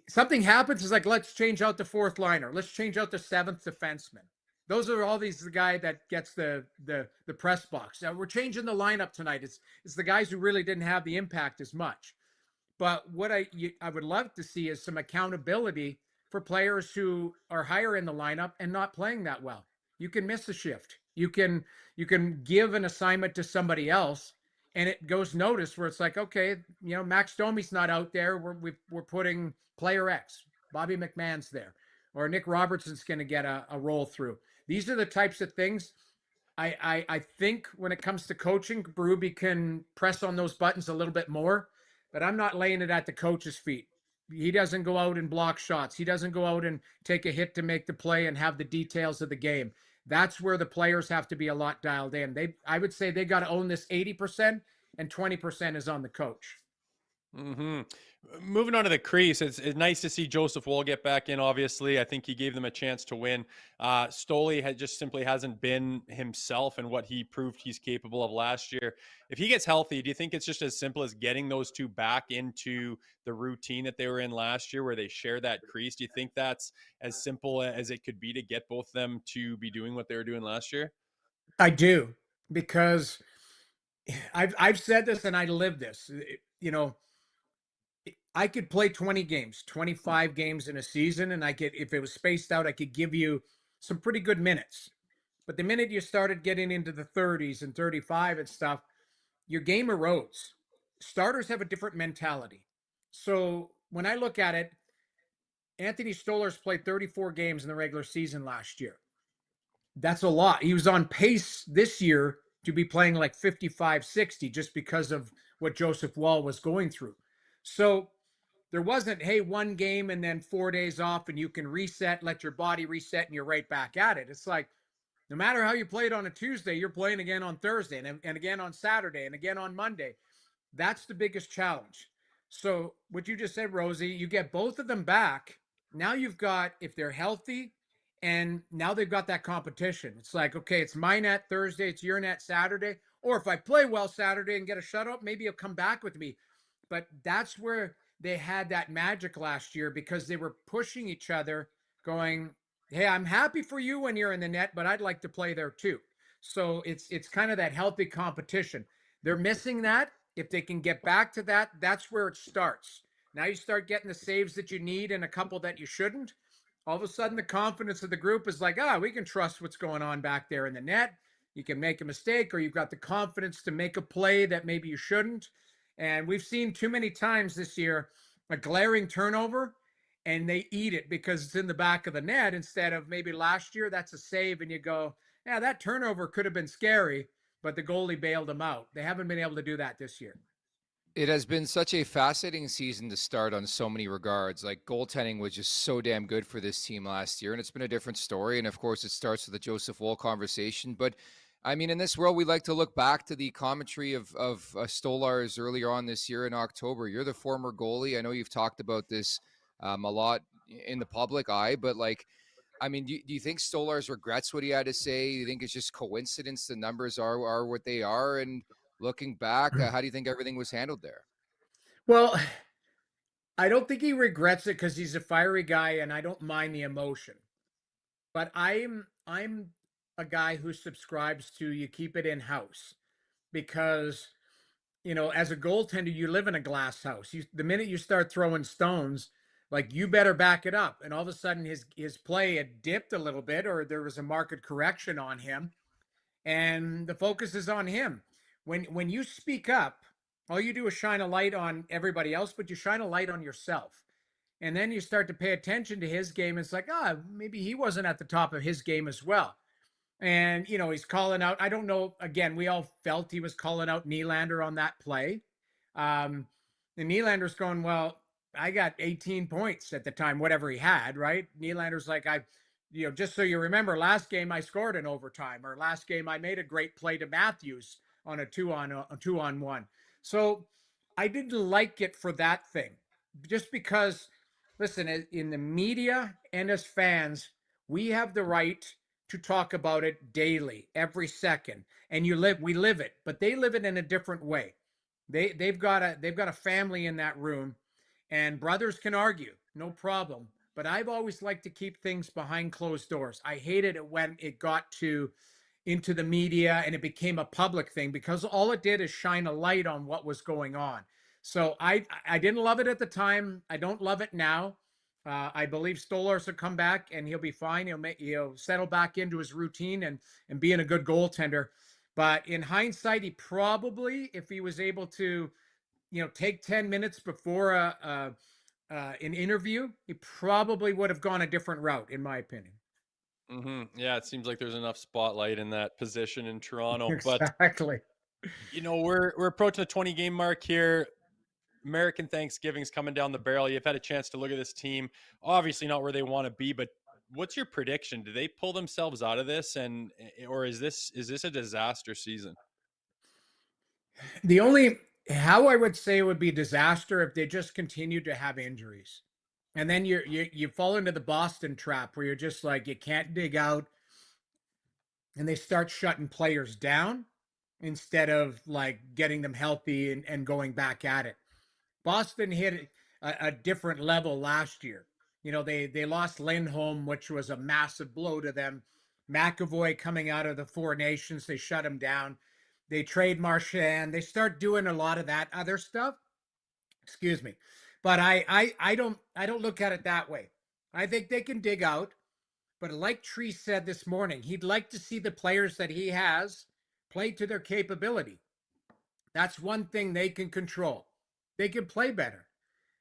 Something happens, it's like, let's change out the fourth liner. Let's change out the seventh defenseman. Those are all the guy that gets the press box. Now, we're changing the lineup tonight. It's the guys who really didn't have the impact as much. But what I would love to see is some accountability for players who are higher in the lineup and not playing that well. You can miss a shift. You can give an assignment to somebody else, and it goes noticed where it's like, okay, Max Domi's not out there. We're putting player X. Bobby McMahon's there, or Nick Robertson's going to get a roll through. These are the types of things. I think when it comes to coaching, Berube can press on those buttons a little bit more, but I'm not laying it at the coach's feet. He doesn't go out and block shots. He doesn't go out and take a hit to make the play and have the details of the game. That's where the players have to be a lot dialed in. I would say they got to own this 80%, and 20% is on the coach. Mm-hmm. Moving on to the crease, it's nice to see Joseph Woll get back in. Obviously, I think he gave them a chance to win. Stoli just simply hasn't been himself and what he proved he's capable of last year. If he gets healthy, do you think it's just as simple as getting those two back into the routine that they were in last year, where they share that crease? Do you think that's as simple as it could be to get both of them to be doing what they were doing last year? I do, because I've said this and I live this. I could play 20 games, 25 games in a season, and if it was spaced out, I could give you some pretty good minutes. But the minute you started getting into the 30s and 35 and stuff, your game erodes. Starters have a different mentality. So when I look at it, Anthony Stolar's played 34 games in the regular season last year. That's a lot. He was on pace this year to be playing like 55, 60 just because of what Joseph Woll was going through. So there wasn't, hey, one game and then 4 days off and you can reset, let your body reset, and you're right back at it. It's like, no matter how you played on a Tuesday, you're playing again on Thursday and again on Saturday and again on Monday. That's the biggest challenge. So what you just said, Rosie, you get both of them back. Now you've got, if they're healthy, and now they've got that competition. It's like, okay, it's my net Thursday, it's your net Saturday. Or if I play well Saturday and get a shutout, maybe you'll come back with me. But that's where they had that magic last year, because they were pushing each other, going, hey, I'm happy for you when you're in the net, but I'd like to play there too. So it's kind of that healthy competition. They're missing that. If they can get back to that, that's where it starts. Now you start getting the saves that you need and a couple that you shouldn't. All of a sudden, the confidence of the group is like, we can trust what's going on back there in the net. You can make a mistake, or you've got the confidence to make a play that maybe you shouldn't. And we've seen too many times this year a glaring turnover, and they eat it because it's in the back of the net instead of maybe last year that's a save, and you go, yeah, that turnover could have been scary, but the goalie bailed them out. They haven't been able to do that this year. It has been such a fascinating season to start on so many regards. Like, goaltending was just so damn good for this team last year, and it's been a different story. And of course, it starts with the Joseph Woll conversation. But I mean, in this world, we like to look back to the commentary of Stolarz earlier on this year in October. You're the former goalie. I know you've talked about this a lot in the public eye, but like, I mean, do you think Stolarz regrets what he had to say? You think it's just coincidence the numbers are what they are? And looking back, how do you think everything was handled there? Well, I don't think he regrets it because he's a fiery guy, and I don't mind the emotion. But I'm a guy who subscribes to you keep it in house because as a goaltender, you live in a glass house. The minute you start throwing stones, like, you better back it up. And all of a sudden, his play had dipped a little bit, or there was a market correction on him, and the focus is on him. When you speak up, all you do is shine a light on everybody else, but you shine a light on yourself. And then you start to pay attention to his game. It's like, maybe he wasn't at the top of his game as well. And, he's calling out. I don't know. Again, we all felt he was calling out Nylander on that play. And Nylander's going, well, I got 18 points at the time, whatever he had, right? Nylander's like, just so you remember, last game I scored in overtime, or last game I made a great play to Matthews on a 2-on-1. So I didn't like it for that thing, just because, listen, in the media and as fans, we have the right to talk about it daily, every second. And we live it, but they live it in a different way. They've got a family in that room, and brothers can argue, no problem. But I've always liked to keep things behind closed doors. I hated it when it got into the media and it became a public thing, because all it did is shine a light on what was going on. So I didn't love it at the time. I don't love it now. I believe Stolarz will come back and he'll be fine. He'll settle back into his routine and being a good goaltender. But in hindsight, he probably, if he was able to, take 10 minutes before an interview, he probably would have gone a different route, in my opinion. Mm-hmm. Yeah, it seems like there's enough spotlight in that position in Toronto. Exactly. But we're approaching the 20 game mark here. American Thanksgiving's coming down the barrel. You've had a chance to look at this team. Obviously not where they want to be, but what's your prediction? Do they pull themselves out of this, or is this a disaster season? How I would say it would be disaster if they just continued to have injuries. And then you fall into the Boston trap where you're just like, you can't dig out, and they start shutting players down instead of like getting them healthy and going back at it. Boston hit a different level last year. They lost Lindholm, which was a massive blow to them. McAvoy coming out of the Four Nations, they shut him down. They trade Marchand. They start doing a lot of that other stuff. Excuse me. But I don't look at it that way. I think they can dig out. But like Tree said this morning, he'd like to see the players that he has play to their capability. That's one thing they can control. They can play better.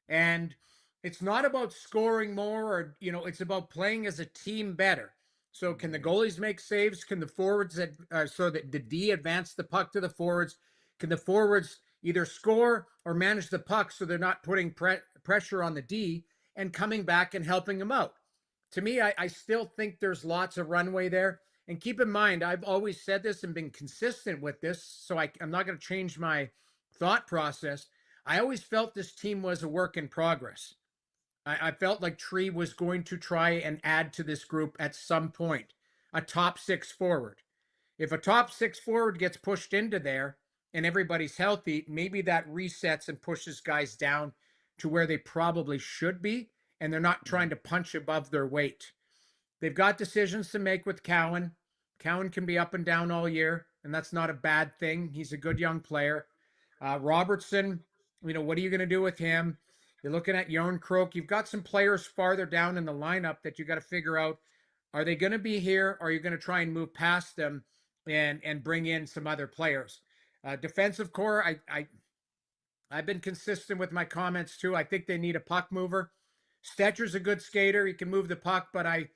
And it's not about scoring more, or, it's about playing as a team better. So can the goalies make saves? Can the forwards, so that the D advance the puck to the forwards? Can the forwards either score or manage the puck so they're not putting pressure on the D and coming back and helping them out? To me, I still think there's lots of runway there. And keep in mind, I've always said this and been consistent with this, so I'm not going to change my thought process. I always felt this team was a work in progress. I felt like Tree was going to try and add to this group at some point, a top six forward. If a top six forward gets pushed into there and everybody's healthy, maybe that resets and pushes guys down to where they probably should be, and they're not trying to punch above their weight. They've got decisions to make with Cowan. Cowan can be up and down all year, and that's not a bad thing. He's a good young player. Robertson, what are you going to do with him? You're looking at Jorn Krook. You've got some players farther down in the lineup that you got to figure out. Are they going to be here? Or are you going to try and move past them and bring in some other players? Defensive core, I've been consistent with my comments too. I think they need a puck mover. Stecher's a good skater. He can move the puck, but I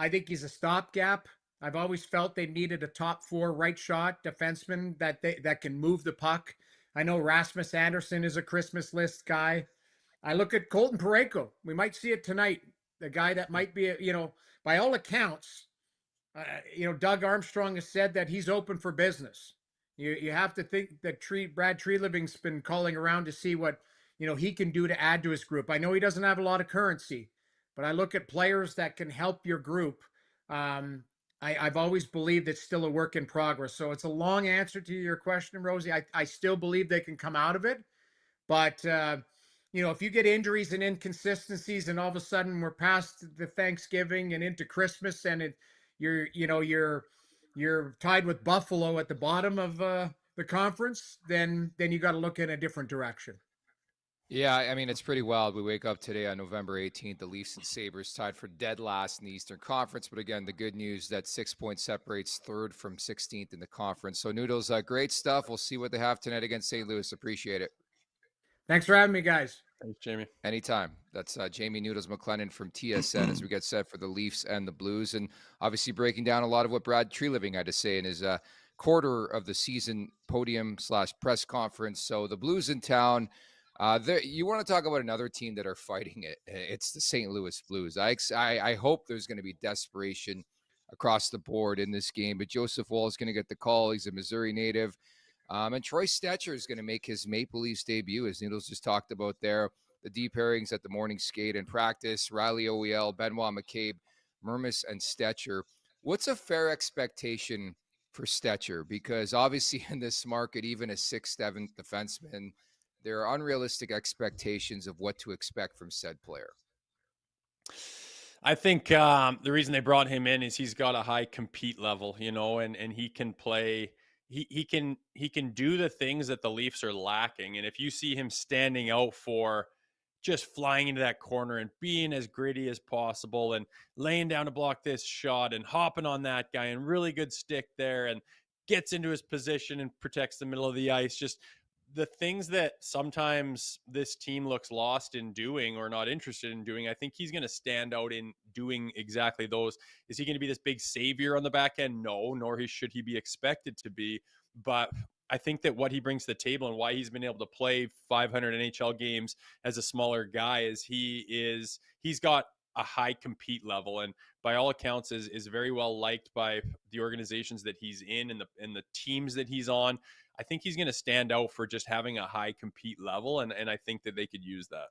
think he's a stopgap. I've always felt they needed a top 4 right shot defenseman that can move the puck. I know Rasmus Anderson is a Christmas list guy. I look at Colton Parayko. We might see it tonight. The guy that might be, by all accounts, Doug Armstrong has said that he's open for business. You have to think that Brad Treliving's been calling around to see what he can do to add to his group. I know he doesn't have a lot of currency, but I look at players that can help your group. I've always believed it's still a work in progress. So it's a long answer to your question, Rosie. I still believe they can come out of it, but if you get injuries and inconsistencies, and all of a sudden we're past the Thanksgiving and into Christmas, and you're tied with Buffalo at the bottom of the conference, then you got to look in a different direction. Yeah, I mean, it's pretty wild. We wake up today on November 18th. The Leafs and Sabres tied for dead last in the Eastern Conference. But again, the good news that 6 points separates third from 16th in the conference. So Noodles, great stuff. We'll see what they have tonight against St. Louis. Appreciate it. Thanks for having me, guys. Thanks, Jamie. Anytime. That's Jamie Noodles McLennan from TSN as we get set for the Leafs and the Blues. And obviously breaking down a lot of what Brad Treliving had to say in his quarter of the season podium/press conference. So the Blues in town. You want to talk about another team that are fighting it. It's the St. Louis Blues. I hope there's going to be desperation across the board in this game, but Joseph Woll is going to get the call. He's a Missouri native. And Troy Stecher is going to make his Maple Leafs debut, as Noodles just talked about there. The deep pairings at the morning skate and practice, Riley OEL, Benoit McCabe, Mermis, and Stecher. What's a fair expectation for Stecher? Because obviously in this market, even a 6th, 7th defenseman, there are unrealistic expectations of what to expect from said player. I think the reason they brought him in is he's got a high compete level, and he can play. He can do the things that the Leafs are lacking. And if you see him standing out for just flying into that corner and being as gritty as possible and laying down to block this shot and hopping on that guy and really good stick there and gets into his position and protects the middle of the ice, just the things that sometimes this team looks lost in doing or not interested in doing, I think he's going to stand out in doing exactly those. Is he going to be this big savior on the back end? No, nor should he be expected to be. But I think that what he brings to the table and why he's been able to play 500 NHL games as a smaller guy is he's got a high compete level, and by all accounts is very well liked by the organizations that he's in and the teams that he's on. I think he's going to stand out for just having a high compete level, and I think that they could use that.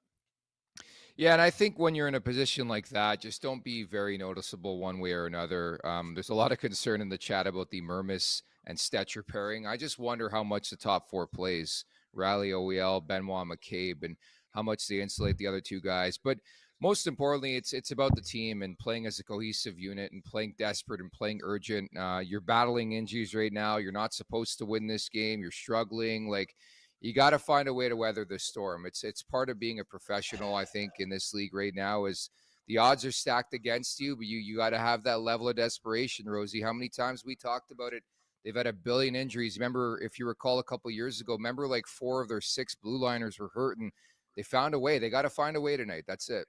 Yeah, and I think when you're in a position like that, just don't be very noticeable one way or another. There's a lot of concern in the chat about the Mermis and Stecher pairing. I just wonder how much the top 4 plays, Riley OEL, Benoit McCabe, and how much they insulate the other 2 guys. But most importantly, it's about the team and playing as a cohesive unit and playing desperate and playing urgent. You're battling injuries right now. You're not supposed to win this game. You're struggling. Like, you got to find a way to weather the storm. It's part of being a professional, I think, in this league right now. Is the odds are stacked against you, but you got to have that level of desperation, Rosie. How many times we talked about it? They've had a billion injuries. Remember, if you recall a couple of years ago, 4 of their 6 blue liners were hurt, and they found a way. They got to find a way tonight. That's it.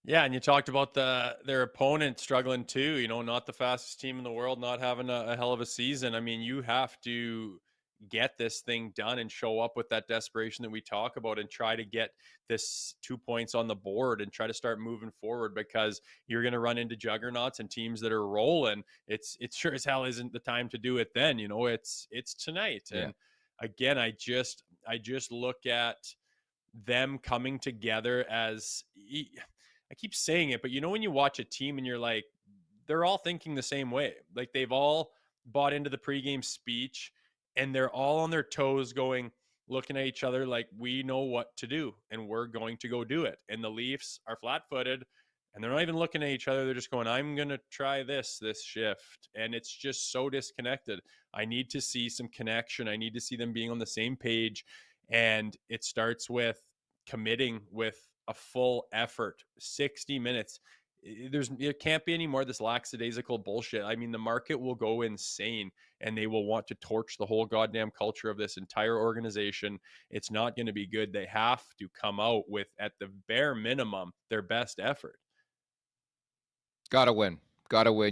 Yeah, and you talked about their opponent struggling too, not the fastest team in the world, not having a hell of a season. I mean, you have to get this thing done and show up with that desperation that we talk about and try to get this 2 points on the board and try to start moving forward, because you're going to run into juggernauts and teams that are rolling. It's sure as hell isn't the time to do it then, it's tonight. Yeah. And again, I just look at them coming together as, I keep saying it, but when you watch a team and you're like, they're all thinking the same way. Like, they've all bought into the pregame speech and they're all on their toes looking at each other like, we know what to do and we're going to go do it. And the Leafs are flat-footed and they're not even looking at each other. They're just going, I'm going to try this shift. And it's just so disconnected. I need to see some connection. I need to see them being on the same page. And it starts with committing with a full effort, 60 minutes. It can't be any more of this lackadaisical bullshit. I mean, the market will go insane and they will want to torch the whole goddamn culture of this entire organization. It's not going to be good. They have to come out with, at the bare minimum, their best effort. Gotta win.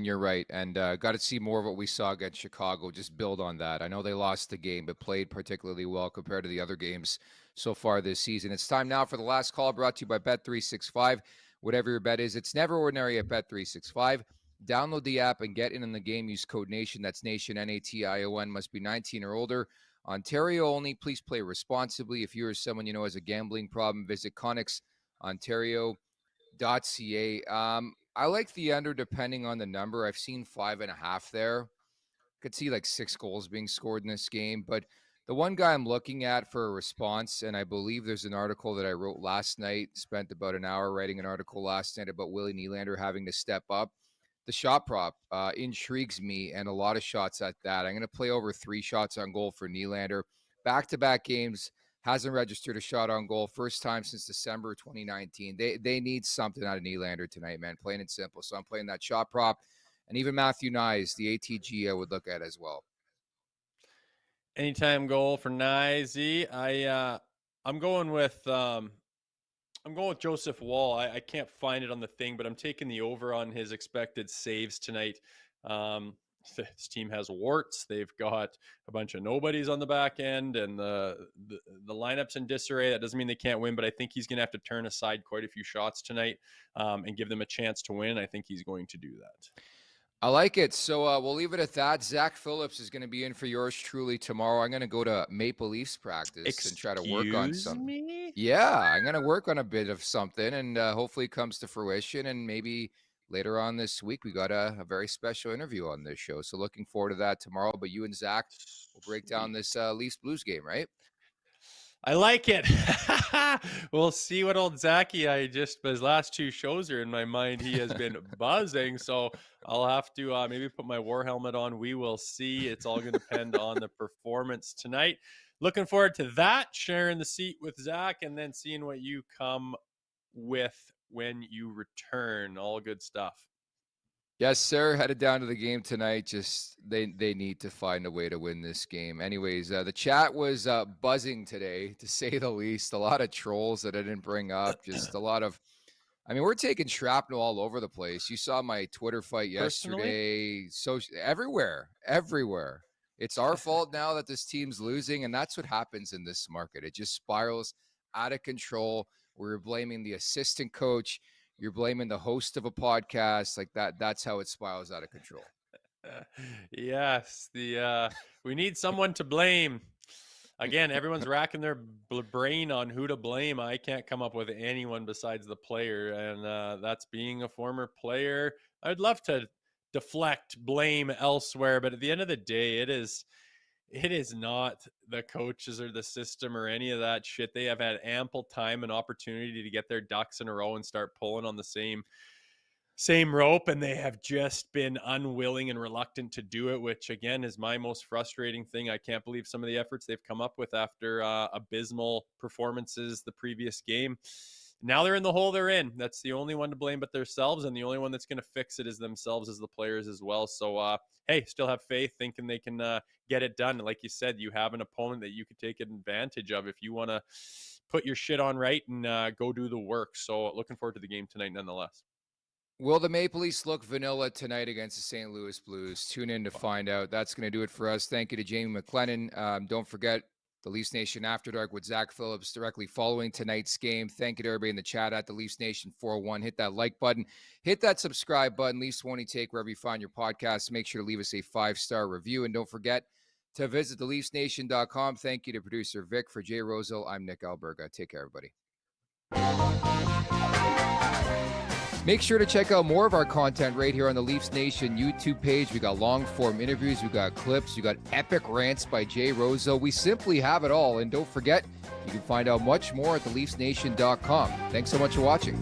You're right. And got to see more of what we saw against Chicago. Just build on that. I know they lost the game, but played particularly well compared to the other games so far this season. It's time now for the last call, brought to you by Bet365. Whatever your bet is, it's never ordinary at Bet365. Download the app and get in the game. Use code NATION. That's NATION, N-A-T-I-O-N. Must be 19 or older. Ontario only. Please play responsibly. If you or someone you know has a gambling problem, visit connexontario.ca. I like the under depending on the number. I've seen 5.5 there. Could see like 6 goals being scored in this game. But the one guy I'm looking at for a response, and I believe there's an article that I wrote last night, spent about an hour writing an article last night about Willie Nylander having to step up. The shot prop intrigues me, and a lot of shots at that. I'm going to play over 3 shots on goal for Nylander. Back-to-back games, hasn't registered a shot on goal. First time since December 2019. They need something out of Nylander tonight, man, plain and simple. So I'm playing that shot prop. And even Matthew Nyes, the ATG, I would look at as well. Anytime goal for Nyes. I'm going with Joseph Wall. I can't find it on the thing, but I'm taking the over on his expected saves tonight. This team has warts. They've got a bunch of nobodies on the back end, and the lineup's in disarray. That doesn't mean they can't win, but I think he's going to have to turn aside quite a few shots tonight and give them a chance to win. I think he's going to do that. I like it. So we'll leave it at that. Zach Phillips is going to be in for yours truly tomorrow. I'm going to go to Maple Leafs practice and try to work on something. Me? Yeah, I'm going to work on a bit of something, and hopefully it comes to fruition. And maybe later on this week, we got a very special interview on this show. So looking forward to that tomorrow. But you and Zach will break down this Leafs Blues game, right? I like it. We'll see what old Zachy, his last 2 shows are in my mind. He has been buzzing. So I'll have to maybe put my war helmet on. We will see. It's all going to depend on the performance tonight. Looking forward to that, sharing the seat with Zach, and then seeing what you come with when you return. All good stuff. Yes, sir. Headed down to the game tonight. Just they need to find a way to win this game. Anyways, the chat was buzzing today, to say the least. A lot of trolls that I didn't bring up. Just a lot of, I mean, we're taking shrapnel all over the place. You saw my Twitter fight yesterday. So everywhere. It's our fault now that this team's losing, and that's what happens in this market. It just spirals out of control. We're blaming the assistant coach. You're blaming the host of a podcast like that. That's how it spirals out of control. Yes. We need someone to blame. Again, everyone's racking their brain on who to blame. I can't come up with anyone besides the player. And that's being a former player. I'd love to deflect blame elsewhere. But at the end of the day, it is not the coaches or the system or any of that shit. They have had ample time and opportunity to get their ducks in a row and start pulling on the same rope, and they have just been unwilling and reluctant to do it, which again is my most frustrating thing. I can't believe some of the efforts they've come up with after abysmal performances the previous game. Now they're in the hole they're in. That's the only one to blame but themselves, and the only one that's going to fix it is themselves, as the players as well. So, hey, still have faith, thinking they can get it done. Like you said, you have an opponent that you could take advantage of if you want to put your shit on right and go do the work. So looking forward to the game tonight nonetheless. Will the Maple Leafs look vanilla tonight against the St. Louis Blues? Tune in to find out. That's going to do it for us. Thank you to Jamie McLennan. Don't forget the Leafs Nation After Dark with Zach Phillips directly following tonight's game. Thank you to everybody in the chat at the Leafs Nation 401. Hit that like button. Hit that subscribe button. Leafs Won't Take wherever you find your podcast. Make sure to leave us a 5-star review. And don't forget to visit theleafsnation.com. Thank you to producer Vic. For Jay Rosehill, I'm Nick Alberga. Take care, everybody. Make sure to check out more of our content right here on the Leafs Nation YouTube page. We got long-form interviews, we got clips, we got epic rants by Jay Rosehill. We simply have it all. And don't forget, you can find out much more at theleafsnation.com. Thanks so much for watching.